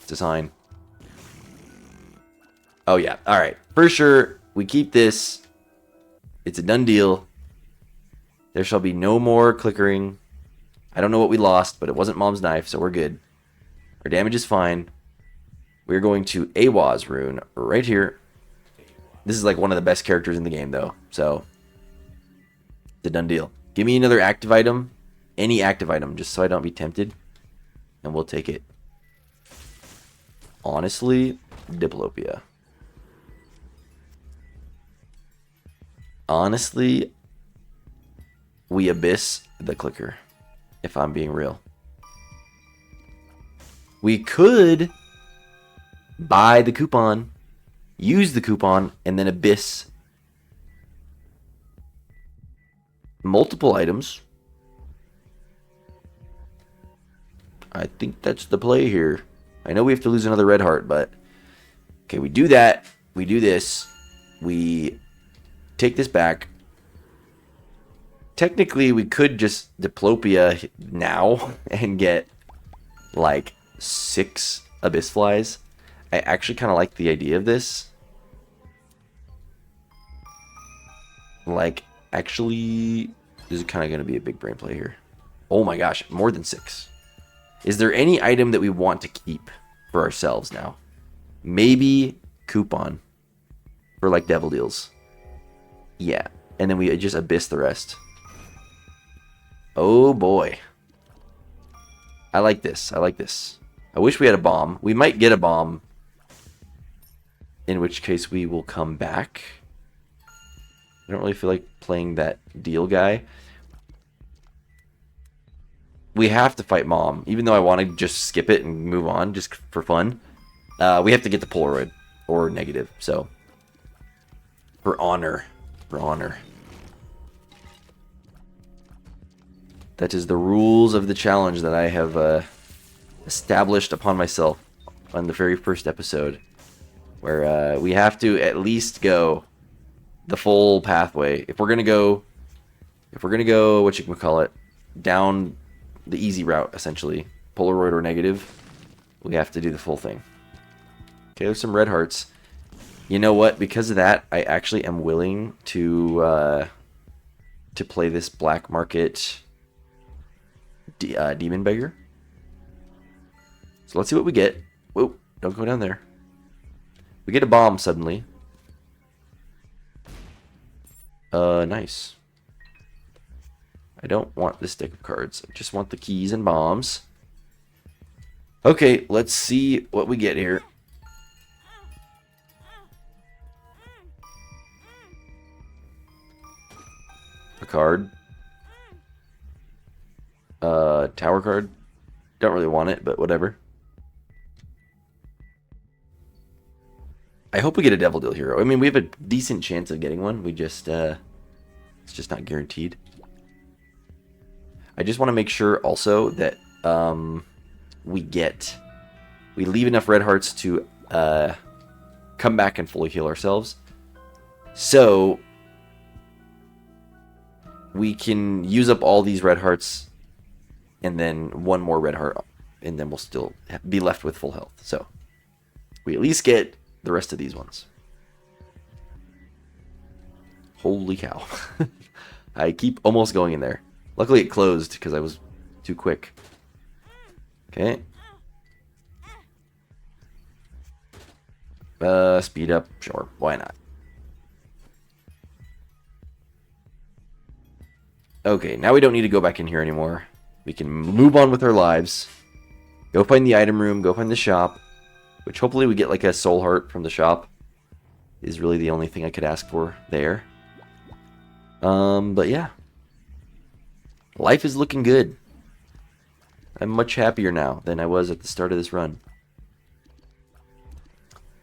It's a sign. Oh yeah, alright. For sure, we keep this. It's a done deal. There shall be no more clickering. I don't know what we lost, but it wasn't Mom's Knife, so we're good. Our damage is fine. We're going to Awaz rune right here. This is like one of the best characters in the game, though. So, it's a done deal. Give me another active item. Any active item, just so I don't be tempted. And we'll take it. Honestly, Diplopia. Honestly, we abyss the clicker. If I'm being real. We could buy the coupon, use the coupon, and then abyss multiple items. I think that's the play here. I know we have to lose another red heart, but okay, we do that. We do this. We take this back. Technically, we could just Diplopia now and get like 6 abyss flies. I actually kind of like the idea of this. Like, actually, this is kind of going to be a big brain play here. Oh my gosh, more than 6. Is there any item that we want to keep for ourselves now? Maybe coupon for like devil deals. Yeah, and then we just abyss the rest. Oh boy. I like this. I like this. I wish we had a bomb. We might get a bomb. In which case we will come back. I don't really feel like playing that deal guy. We have to fight Mom, even though I want to just skip it and move on just for fun. We have to get the Polaroid or negative, so for honor, for honor. That is the rules of the challenge that I have established upon myself on the very first episode, where we have to at least go the full pathway. If we're gonna go, what you can call it, down the easy route, essentially, Polaroid or negative, we have to do the full thing. Okay, there's some red hearts. You know what? Because of that, I actually am willing to play this black market demon beggar. So let's see what we get. Whoa, don't go down there. We get a bomb suddenly. Nice. I don't want this deck of cards. I just want the keys and bombs. Okay, let's see what we get here. A card. Tower card. Don't really want it, but whatever. I hope we get a Devil Deal hero. I mean, we have a decent chance of getting one. We just, it's just not guaranteed. I just want to make sure also that we leave enough red hearts to come back and fully heal ourselves. So we can use up all these red hearts and then one more red heart, and then we'll still be left with full health. So we at least get the rest of these ones. Holy cow. I keep almost going in there. Luckily it closed because I was too quick. Okay. Speed up. Sure. Why not? Okay, now we don't need to go back in here anymore. We can move on with our lives. Go find the item room. Go find the shop. Which hopefully we get like a soul heart from the shop. Is really the only thing I could ask for there. But yeah. Life is looking good. I'm much happier now than I was at the start of this run.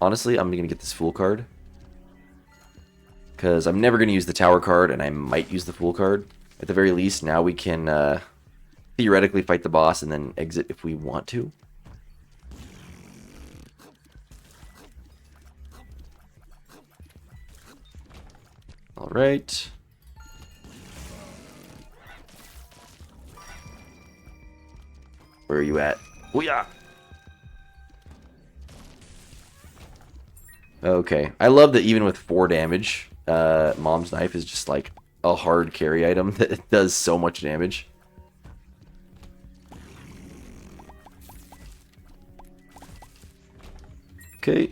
Honestly, I'm going to get this Fool card. Because I'm never going to use the Tower card, and I might use the Fool card. At the very least, now we can theoretically fight the boss and then exit if we want to. Alright. Where are you at? Oh yeah. Okay. I love that even with 4 damage, Mom's Knife is just like a hard carry item that does so much damage. Okay.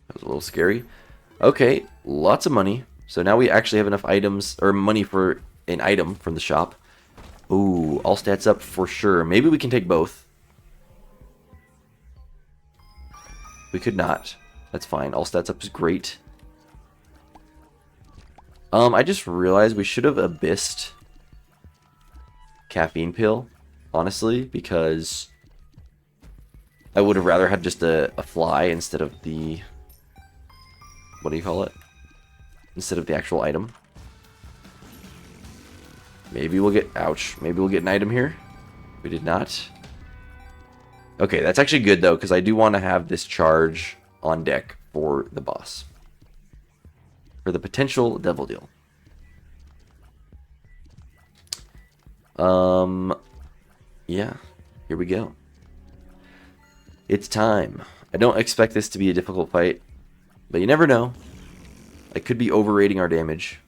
That was a little scary. Okay, lots of money. So now we actually have enough items, or money for an item from the shop. Ooh, all stats up for sure. Maybe we can take both. We could not. That's fine. All stats up is great. I just realized we should have abyssed caffeine pill, honestly, because I would have rather had just a fly instead of the, what do you call it? Instead of the actual item. Maybe we'll get, ouch, maybe we'll get an item here. We did not. Okay, that's actually good though, because I do want to have this charge on deck for the boss. For the potential Devil Deal. Yeah, here we go. It's time. I don't expect this to be a difficult fight, but you never know. I could be overrating our damage.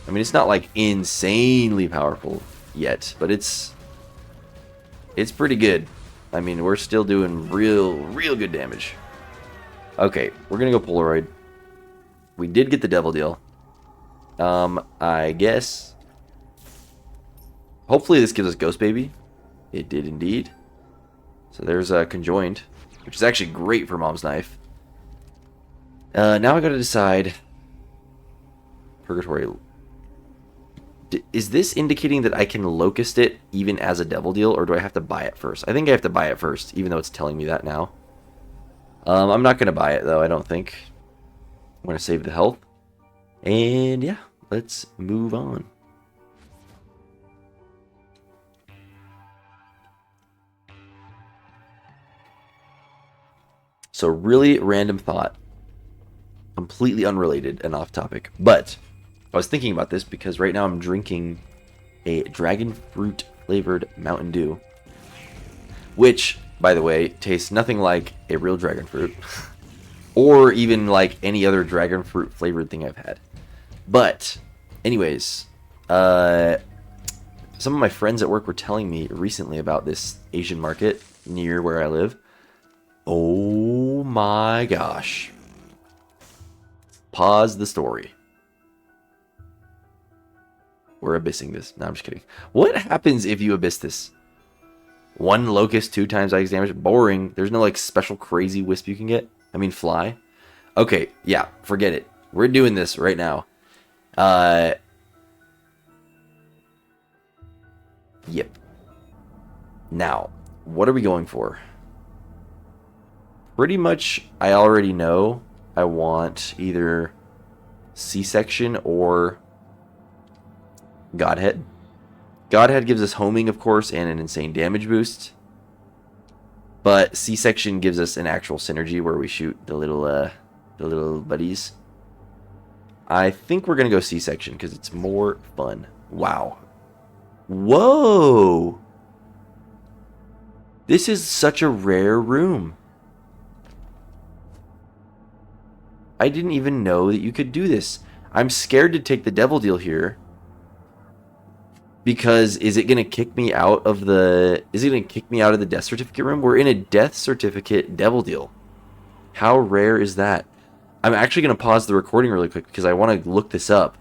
I mean, it's not like insanely powerful yet, but it's pretty good. I mean, we're still doing real good damage. Okay, we're gonna go Polaroid. We did get the Devil Deal. I guess. Hopefully this gives us Ghost Baby. It did indeed. So there's a conjoined, which is actually great for Mom's Knife. Now I gotta decide. Purgatory. Is this indicating that I can locust it even as a devil deal, or do I have to buy it first? I think I have to buy it first, even though it's telling me that now. I'm not gonna buy it though, I don't think. I'm gonna save the health. And yeah, let's move on. So really random thought. Completely unrelated and off topic. But I was thinking about this because right now I'm drinking a dragon fruit flavored Mountain Dew. Which, by the way, tastes nothing like a real dragon fruit. Or even like any other dragon fruit flavored thing I've had. But, anyways, some of my friends at work were telling me recently about this Asian market near where I live. Oh my gosh. Pause the story. We're abyssing this. No, I'm just kidding. What happens if you abyss this? 1 locust, 2 times ice damage. Boring. There's no like special crazy wisp you can get. I mean fly. Okay, yeah, forget it. We're doing this right now. Yep. Now, what are we going for? Pretty much, I already know I want either C-section or Godhead. Godhead gives us homing, of course, and an insane damage boost. But C-section gives us an actual synergy where we shoot the little buddies. I think we're gonna go C-section because it's more fun. Wow. Whoa! This is such a rare room. I didn't even know that you could do this. I'm scared to take the devil deal here. Because is it gonna kick me out of the death certificate room? We're in a death certificate devil deal. How rare is that? I'm actually gonna pause the recording really quick because I want to look this up.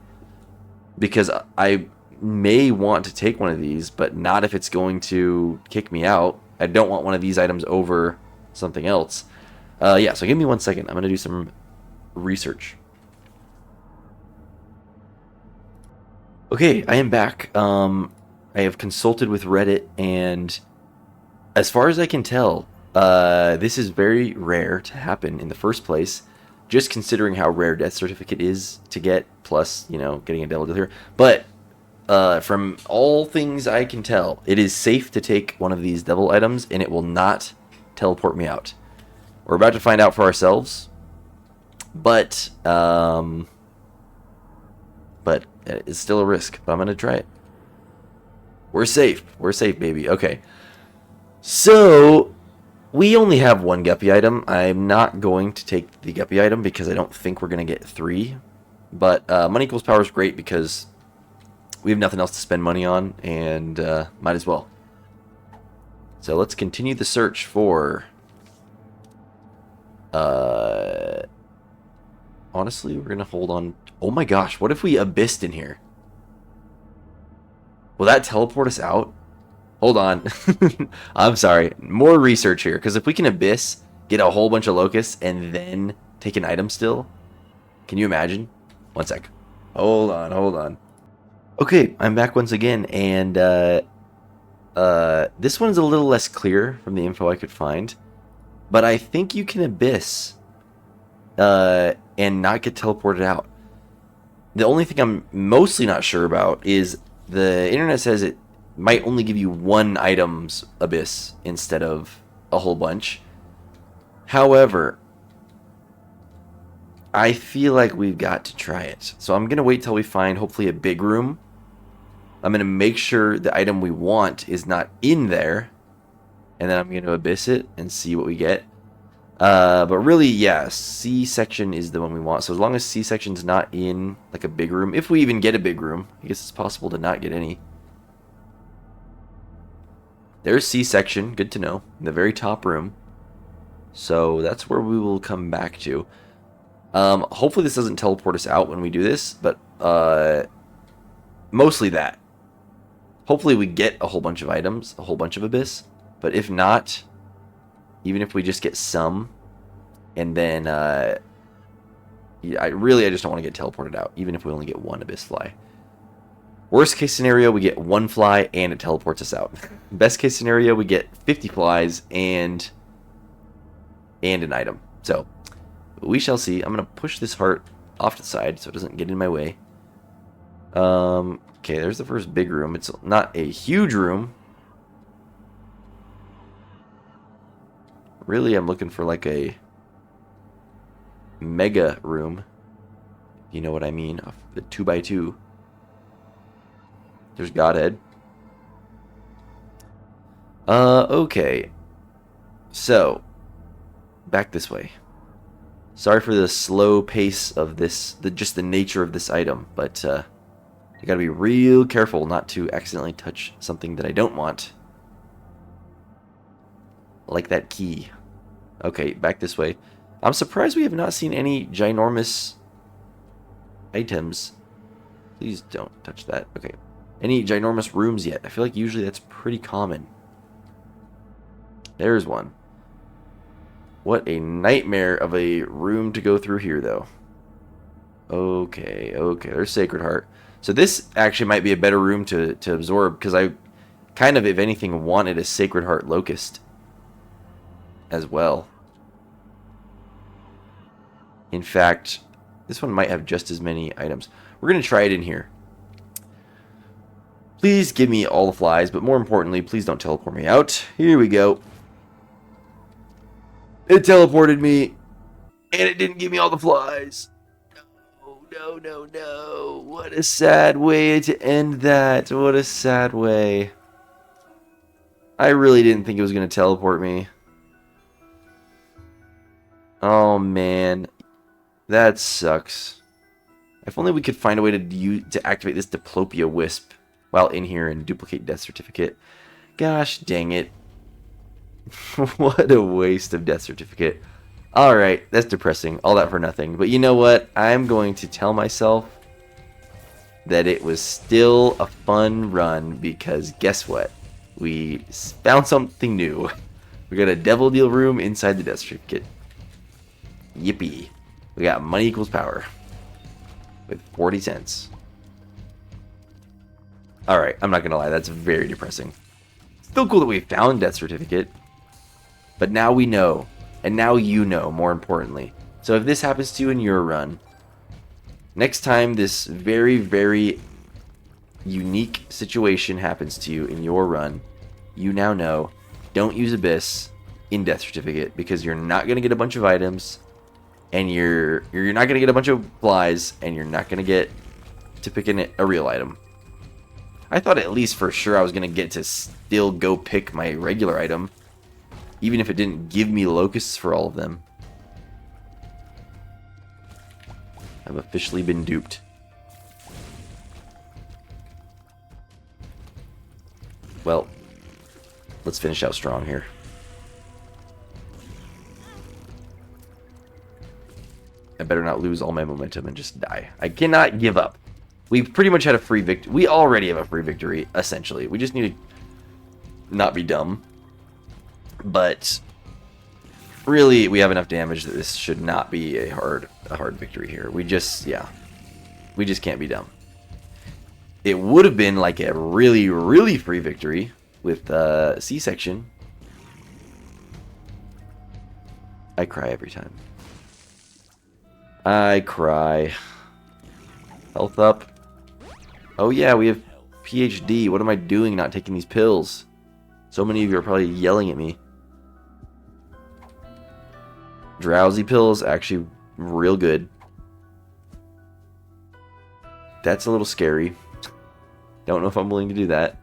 Because I may want to take one of these, but not if it's going to kick me out. I don't want one of these items over something else. Yeah, so give me 1 second. I'm gonna do some research. Okay, I am back. I have consulted with Reddit, and as far as I can tell, this is very rare to happen in the first place, just considering how rare Death Certificate is to get, plus, you know, getting a Devil Deal here. But from all things I can tell, it is safe to take one of these Devil items, and it will not teleport me out. We're about to find out for ourselves, but it's still a risk, but I'm going to try it. We're safe. We're safe, baby. Okay. So, we only have 1 Guppy item. I'm not going to take the Guppy item because I don't think we're going to get 3. But money equals power is great because we have nothing else to spend money on, and might as well. So, let's continue the search for... honestly, we're going to hold on... Oh my gosh, what if we abyssed in here? Will that teleport us out? Hold on. I'm sorry. More research here, because if we can abyss, get a whole bunch of locusts, and then take an item still, can you imagine? 1 sec. Hold on. Okay, I'm back once again, and this one's a little less clear from the info I could find, but I think you can abyss and not get teleported out. The only thing I'm mostly not sure about is the internet says it might only give you 1 item's abyss instead of a whole bunch. However, I feel like we've got to try it. So I'm going to wait till we find hopefully a big room. I'm going to make sure the item we want is not in there. And then I'm going to abyss it and see what we get. But really, yeah, C-section is the one we want. So as long as C-section's not in like a big room, if we even get a big room, I guess it's possible to not get any. There's C-section, good to know, in the very top room. So that's where we will come back to. Hopefully this doesn't teleport us out when we do this, but mostly that. Hopefully we get a whole bunch of items, a whole bunch of abyss. But if not, Even if we just get some, and then I just don't want to get teleported out, even if we only get one abyss fly. Worst case scenario, we get one fly and it teleports us out. Best case scenario, we get 50 flies and an item. So we shall see. I'm gonna push this heart off to the side so it doesn't get in my way. Okay, there's the first big room. It's not a huge room. Really, I'm looking for like a mega room. You know what I mean? The 2x2. There's Godhead. Okay. So, back this way. Sorry for the slow pace of this, just the nature of this item, but you gotta be real careful not to accidentally touch something that I don't want. Like that key. Okay, back this way. I'm surprised we have not seen any ginormous items. Please don't touch that. Okay. Any ginormous rooms yet? I feel like usually that's pretty common. There's one. What a nightmare of a room to go through here, though. Okay, okay. There's Sacred Heart. So this actually might be a better room to absorb, because I kind of, if anything, wanted a Sacred Heart Locust as well. In fact, this one might have just as many items. We're going to try it in here. Please give me all the flies, but more importantly, please don't teleport me out. Here we go. It teleported me, and it didn't give me all the flies. No, no, no, no. What a sad way to end that. What a sad way. I really didn't think it was going to teleport me. Oh, man. That sucks. If only we could find a way to activate this Diplopia Wisp while in here and duplicate Death Certificate. Gosh dang it. What a waste of Death Certificate. Alright, that's depressing. All that for nothing. But you know what? I'm going to tell myself that it was still a fun run, because guess what? We found something new. We got a Devil Deal room inside the Death Certificate. Yippee. We got money equals power. With 40 cents. Alright, I'm not gonna lie, that's very depressing. Still cool that we found Death Certificate. But now we know. And now you know, more importantly. So if this happens to you in your run, next time this very, very unique situation happens to you in your run, you now know, don't use Abyss in Death Certificate, because you're not going to get a bunch of items, and you're not going to get a bunch of flies, and you're not going to get to pick a real item. I thought at least for sure I was going to get to still go pick my regular item, even if it didn't give me locusts for all of them. I've officially been duped. Well, let's finish out strong here. I better not lose all my momentum and just die. I cannot give up. We've pretty much had a free victory. We already have a free victory, essentially. We just need to not be dumb. But really, we have enough damage that this should not be a hard victory here. We just can't be dumb. It would have been like a really, really free victory with C-section. I cry every time. I cry. Health up. Oh yeah, we have PhD. What am I doing not taking these pills? So many of you are probably yelling at me. Drowsy pill is actually real good. That's a little scary. Don't know if I'm willing to do that.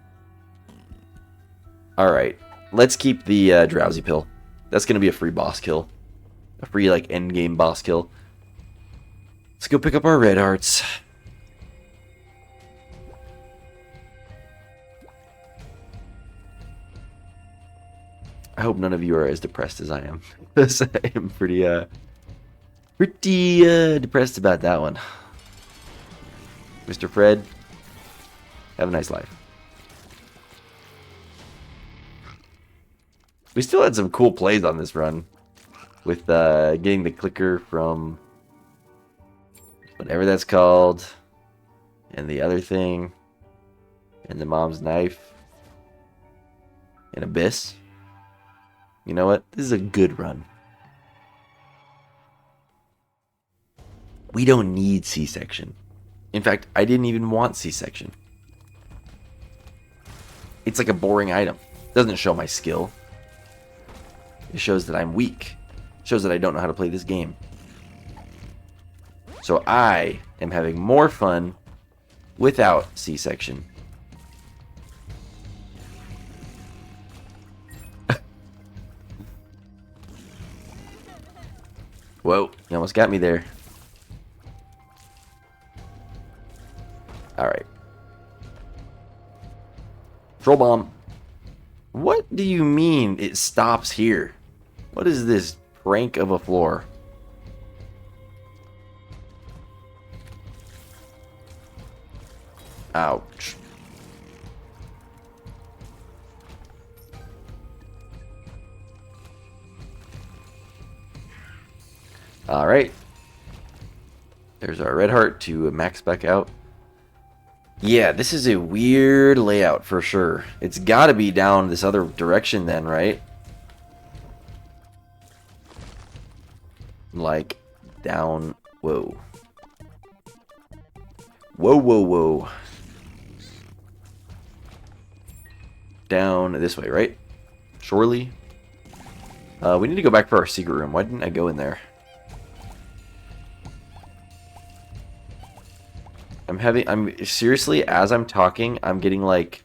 Alright. Let's keep the drowsy pill. That's going to be a free boss kill. A free, like, endgame boss kill. Let's go pick up our red hearts. I hope none of you are as depressed as I am. Because I am pretty depressed about that one. Mr. Fred, have a nice life. We still had some cool plays on this run. With getting the clicker from whatever that's called. And the other thing. And the mom's knife. And Abyss. You know what? This is a good run. We don't need C-section. In fact, I didn't even want C-section. It's like a boring item. It doesn't show my skill. It shows that I'm weak. It shows that I don't know how to play this game. So I am having more fun without C-section. Whoa, you almost got me there. Alright. Troll bomb. What do you mean it stops here? What is this prank of a floor? Ouch. Alright. There's our red heart to max back out. Yeah, this is a weird layout for sure. It's got to be down this other direction then, right? Like, down... Whoa. Whoa, whoa, whoa. Down this way, right? Surely. We need to go back for our secret room. Why didn't I go in there? I'm seriously, as I'm talking, I'm getting like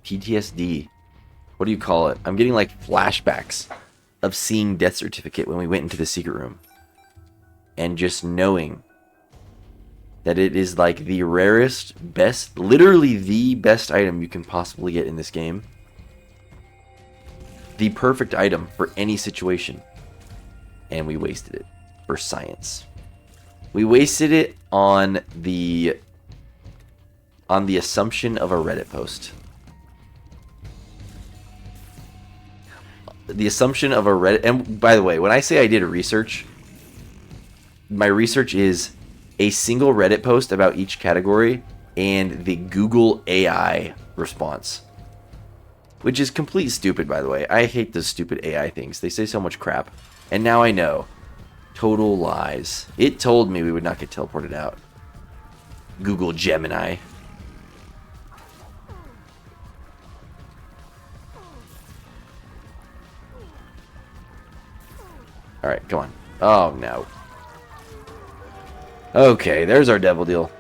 PTSD. What do you call it? I'm getting like flashbacks of seeing Death Certificate when we went into the secret room. And just knowing that it is like the rarest, best, literally the best item you can possibly get in this game. The perfect item for any situation. And we wasted it for science. We wasted it on the assumption of a Reddit post. The assumption of a Reddit... And by the way, when I say I did research, my research is a single Reddit post about each category and the Google AI response. Which is complete stupid, by the way. I hate those stupid AI things. They say so much crap. And now I know. Total lies. It told me we would not get teleported out. Google Gemini. Alright, come on. Oh, no. Okay, there's our devil deal.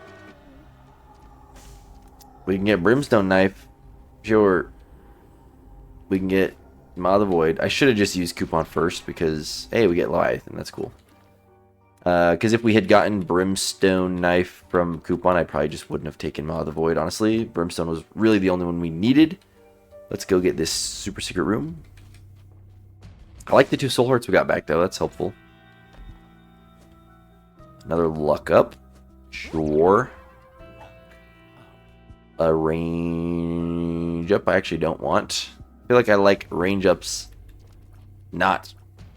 We can get Brimstone Knife. Sure. We can get Maw of the Void. I should have just used Coupon first because, hey, we get Leviathan. That's cool. Because if we had gotten Brimstone Knife from Coupon, I probably just wouldn't have taken Maw of the Void, honestly. Brimstone was really the only one we needed. Let's go get this super secret room. I like the 2 soul hearts we got back, though. That's helpful. Another luck up. Sure. A range up I actually don't want. I feel like I like range ups not.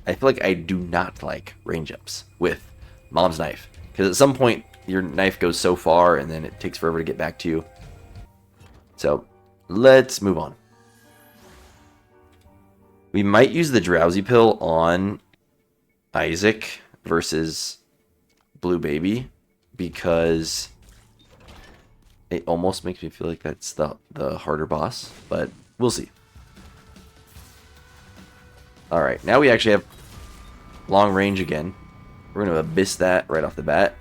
I feel like I do not like range ups with Mom's Knife. Because at some point, your knife goes so far and then it takes forever to get back to you. So, let's move on. We might use the Drowsy Pill on Isaac versus Blue Baby. Because it almost makes me feel like that's the harder boss. But we'll see. Alright, now we actually have long range again. We're going to abyss that right off the bat.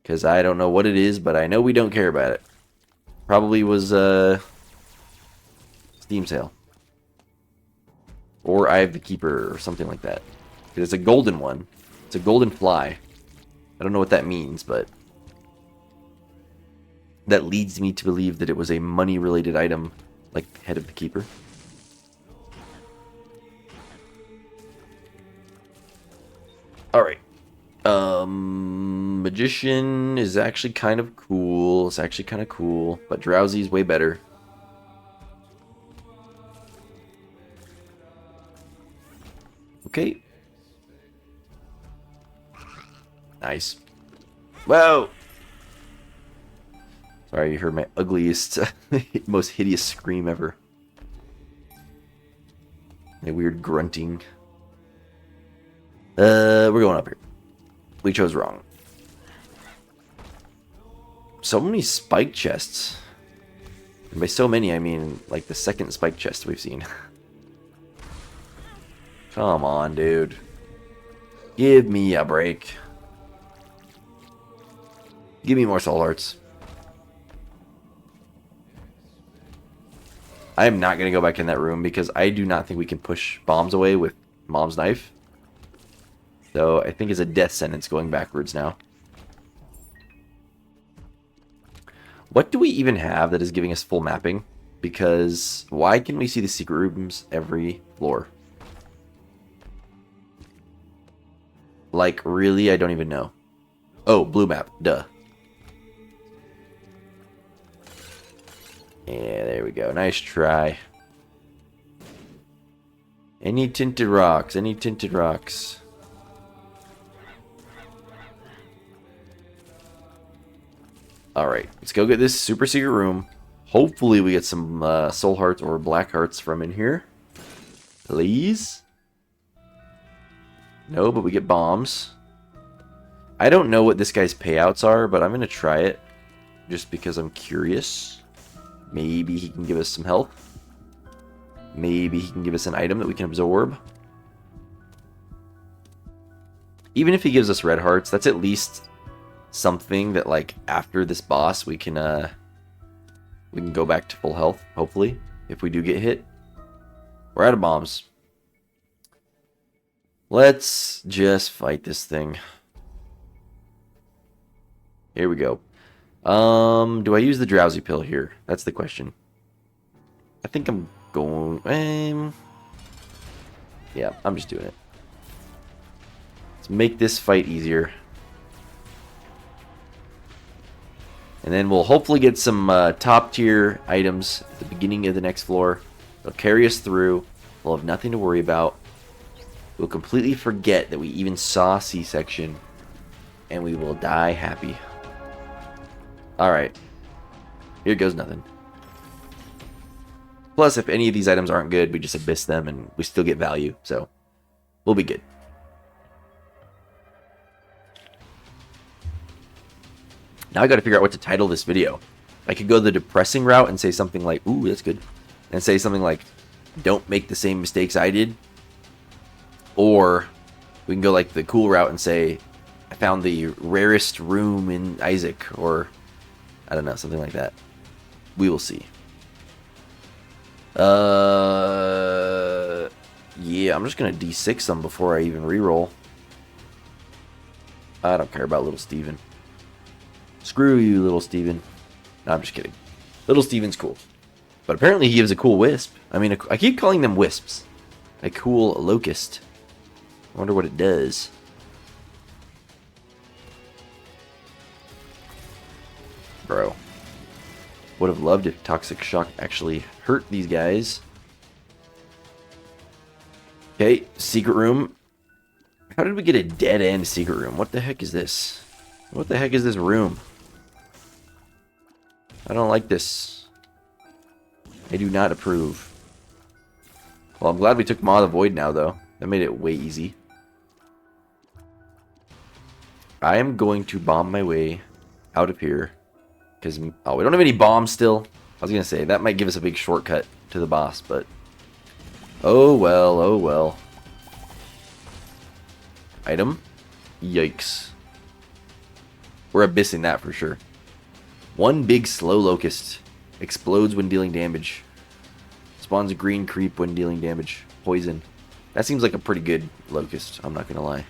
Because I don't know what it is, but I know we don't care about it. Probably was Steam sale. Or I have the Keeper or something like that. Because it's a golden one. It's a golden fly. I don't know what that means, but that leads me to believe that it was a money-related item, like the Head of the Keeper. Alright. Magician is actually kind of cool. It's actually kind of cool. But Drowsy is way better. Okay. Nice. Whoa! Sorry, you heard my ugliest, most hideous scream ever. A weird grunting. We're going up here. We chose wrong. So many spike chests. And by so many, I mean like the second spike chest we've seen. Come on, dude. Give me a break. Give me more soul hearts. I am not going to go back in that room because I do not think we can push bombs away with Mom's knife. So I think it's a death sentence going backwards now. What do we even have that is giving us full mapping? Because why can we see the secret rooms every floor? Like, really? I don't even know. Oh, blue map. Duh. Yeah, there we go. Nice try. Any tinted rocks? Any tinted rocks? Alright, let's go get this super secret room. Hopefully we get some soul hearts or black hearts from in here. Please? No, but we get bombs. I don't know what this guy's payouts are, but I'm going to try it. Just because I'm curious. Maybe he can give us some health. Maybe he can give us an item that we can absorb. Even if he gives us red hearts, that's at least something that, like, after this boss we can go back to full health, hopefully, if we do get hit. We're out of bombs. Let's just fight this thing. Here we go. Do I use the drowsy pill here? That's the question. I think I'm going... yeah, I'm just doing it. Let's make this fight easier. And then we'll hopefully get some top tier items at the beginning of the next floor. They'll carry us through. We'll have nothing to worry about. We'll completely forget that we even saw C-section. And we will die happy. Alright. Here goes nothing. Plus, if any of these items aren't good, we just abyss them and we still get value. So, we'll be good. Now I gotta figure out what to title this video. I could go the depressing route and say something like, ooh, that's good. And say something like, don't make the same mistakes I did. Or we can go like the cool route and say, I found the rarest room in Isaac. Or, I don't know, something like that. We will see. Yeah, I'm just gonna D6 them before I even reroll. I don't care about little Steven. Screw you, little Steven. No, I'm just kidding. Little Steven's cool. But apparently he gives a cool wisp. I mean, I keep calling them wisps. A cool locust. I wonder what it does. Bro. Would have loved if Toxic Shock actually hurt these guys. Okay, secret room. How did we get a dead end secret room? What the heck is this? What the heck is this room? I don't like this. I do not approve. Well, I'm glad we took Maw of the Void now, though. That made it way easy. I am going to bomb my way out of here. Because, oh, we don't have any bombs still. I was going to say, that might give us a big shortcut to the boss, but... oh well, oh well. Item? Yikes. We're abyssing that for sure. One big slow locust. Explodes when dealing damage. Spawns a green creep when dealing damage. Poison. That seems like a pretty good locust, I'm not going to lie.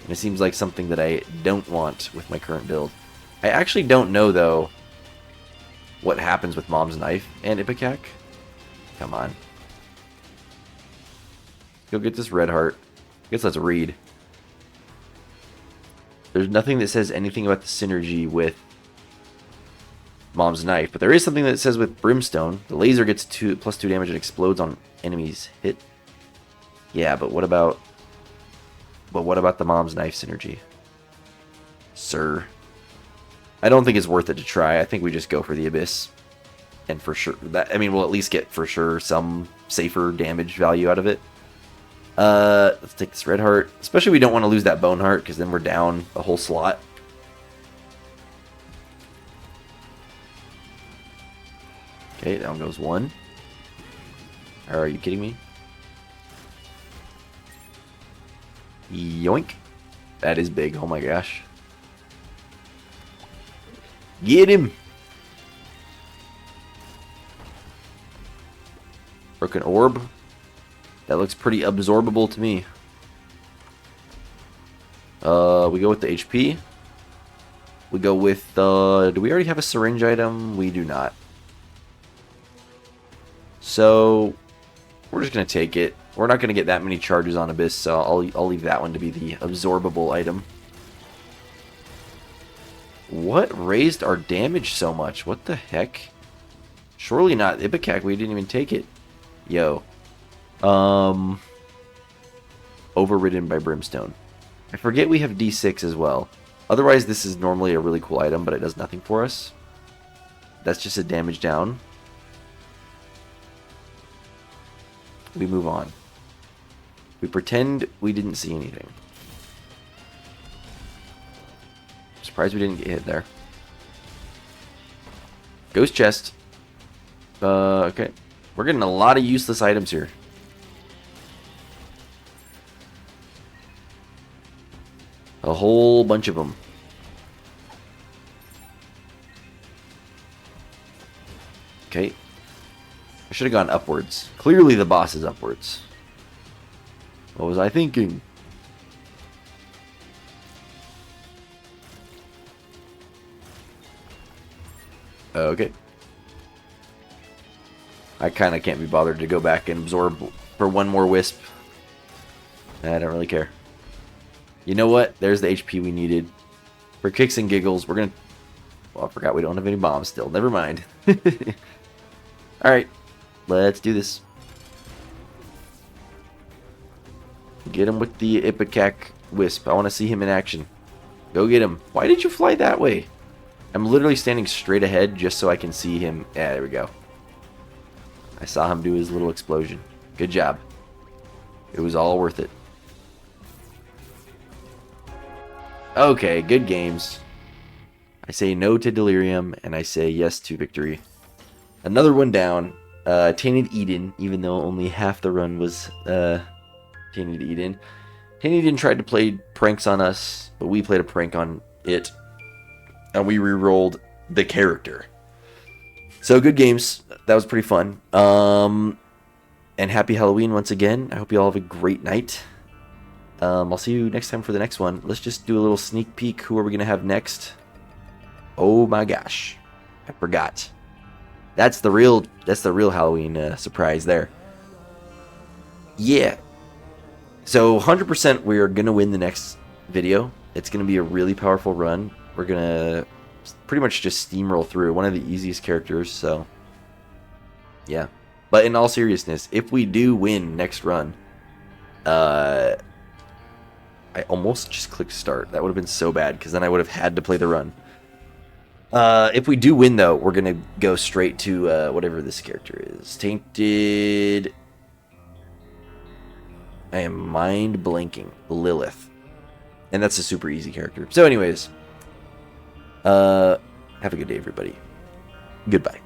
And it seems like something that I don't want with my current build. I actually don't know, though, what happens with Mom's Knife and Ipecac. Come on. Go get this red heart. I guess let's read. There's nothing that says anything about the synergy with Mom's Knife, but there is something that says with Brimstone. The laser gets +2 damage and explodes on enemies hit. Yeah, but what about... But what about the mom's knife synergy? Sir. I don't think it's worth it to try. I think we just go for the Abyss. And for sure... that I mean, we'll at least get, for sure, some safer damage value out of it. Let's take this red heart. Especially we don't want to lose that bone heart, because then we're down a whole slot. Okay, down goes one. Are you kidding me? Yoink. That is big. Oh my gosh. Get him! Broken orb. That looks pretty absorbable to me. We go with the HP. We go with, do we already have a syringe item? We do not. So, we're just going to take it. We're not going to get that many charges on Abyss, so I'll leave that one to be the absorbable item. What raised our damage so much? What the heck? Surely not Ipecac. We didn't even take it. Yo. Overridden by Brimstone. I forget we have D6 as well. Otherwise, this is normally a really cool item, but it does nothing for us. That's just a damage down. We move on. We pretend we didn't see anything. Surprised we didn't get hit there. Ghost chest. Okay. We're getting a lot of useless items here. A whole bunch of them. Okay. I should have gone upwards. Clearly the boss is upwards. What was I thinking? Okay. I kind of can't be bothered to go back and absorb for one more wisp. I don't really care. You know what? There's the HP we needed. For kicks and giggles, we're going to... Well, I forgot we don't have any bombs still. Never mind. Alright. Let's do this. Get him with the Ipecac Wisp. I want to see him in action. Go get him. Why did you fly that way? I'm literally standing straight ahead just so I can see him. Yeah, there we go. I saw him do his little explosion. Good job. It was all worth it. Okay, good games. I say no to delirium, and I say yes to victory. Another one down. Tainted Eden, even though only half the run was Tainted Eden. Tainted Eden tried to play pranks on us, but we played a prank on it. And we re-rolled the character. So good games. That was pretty fun. And happy Halloween once again. I hope you all have a great night. I'll see you next time for the next one. Let's just do a little sneak peek. Who are we going to have next? Oh my gosh. I forgot. That's the real Halloween surprise there. Yeah. So 100% we are going to win the next video. It's going to be a really powerful run. We're going to pretty much just steamroll through. One of the easiest characters, so yeah. But in all seriousness, if we do win next run, I almost just clicked start. That would have been so bad, because then I would have had to play the run. If we do win, though, we're going to go straight to whatever this character is. Tainted... I am mind blanking. Lilith. And that's a super easy character. So anyways, have a good day, everybody. Goodbye.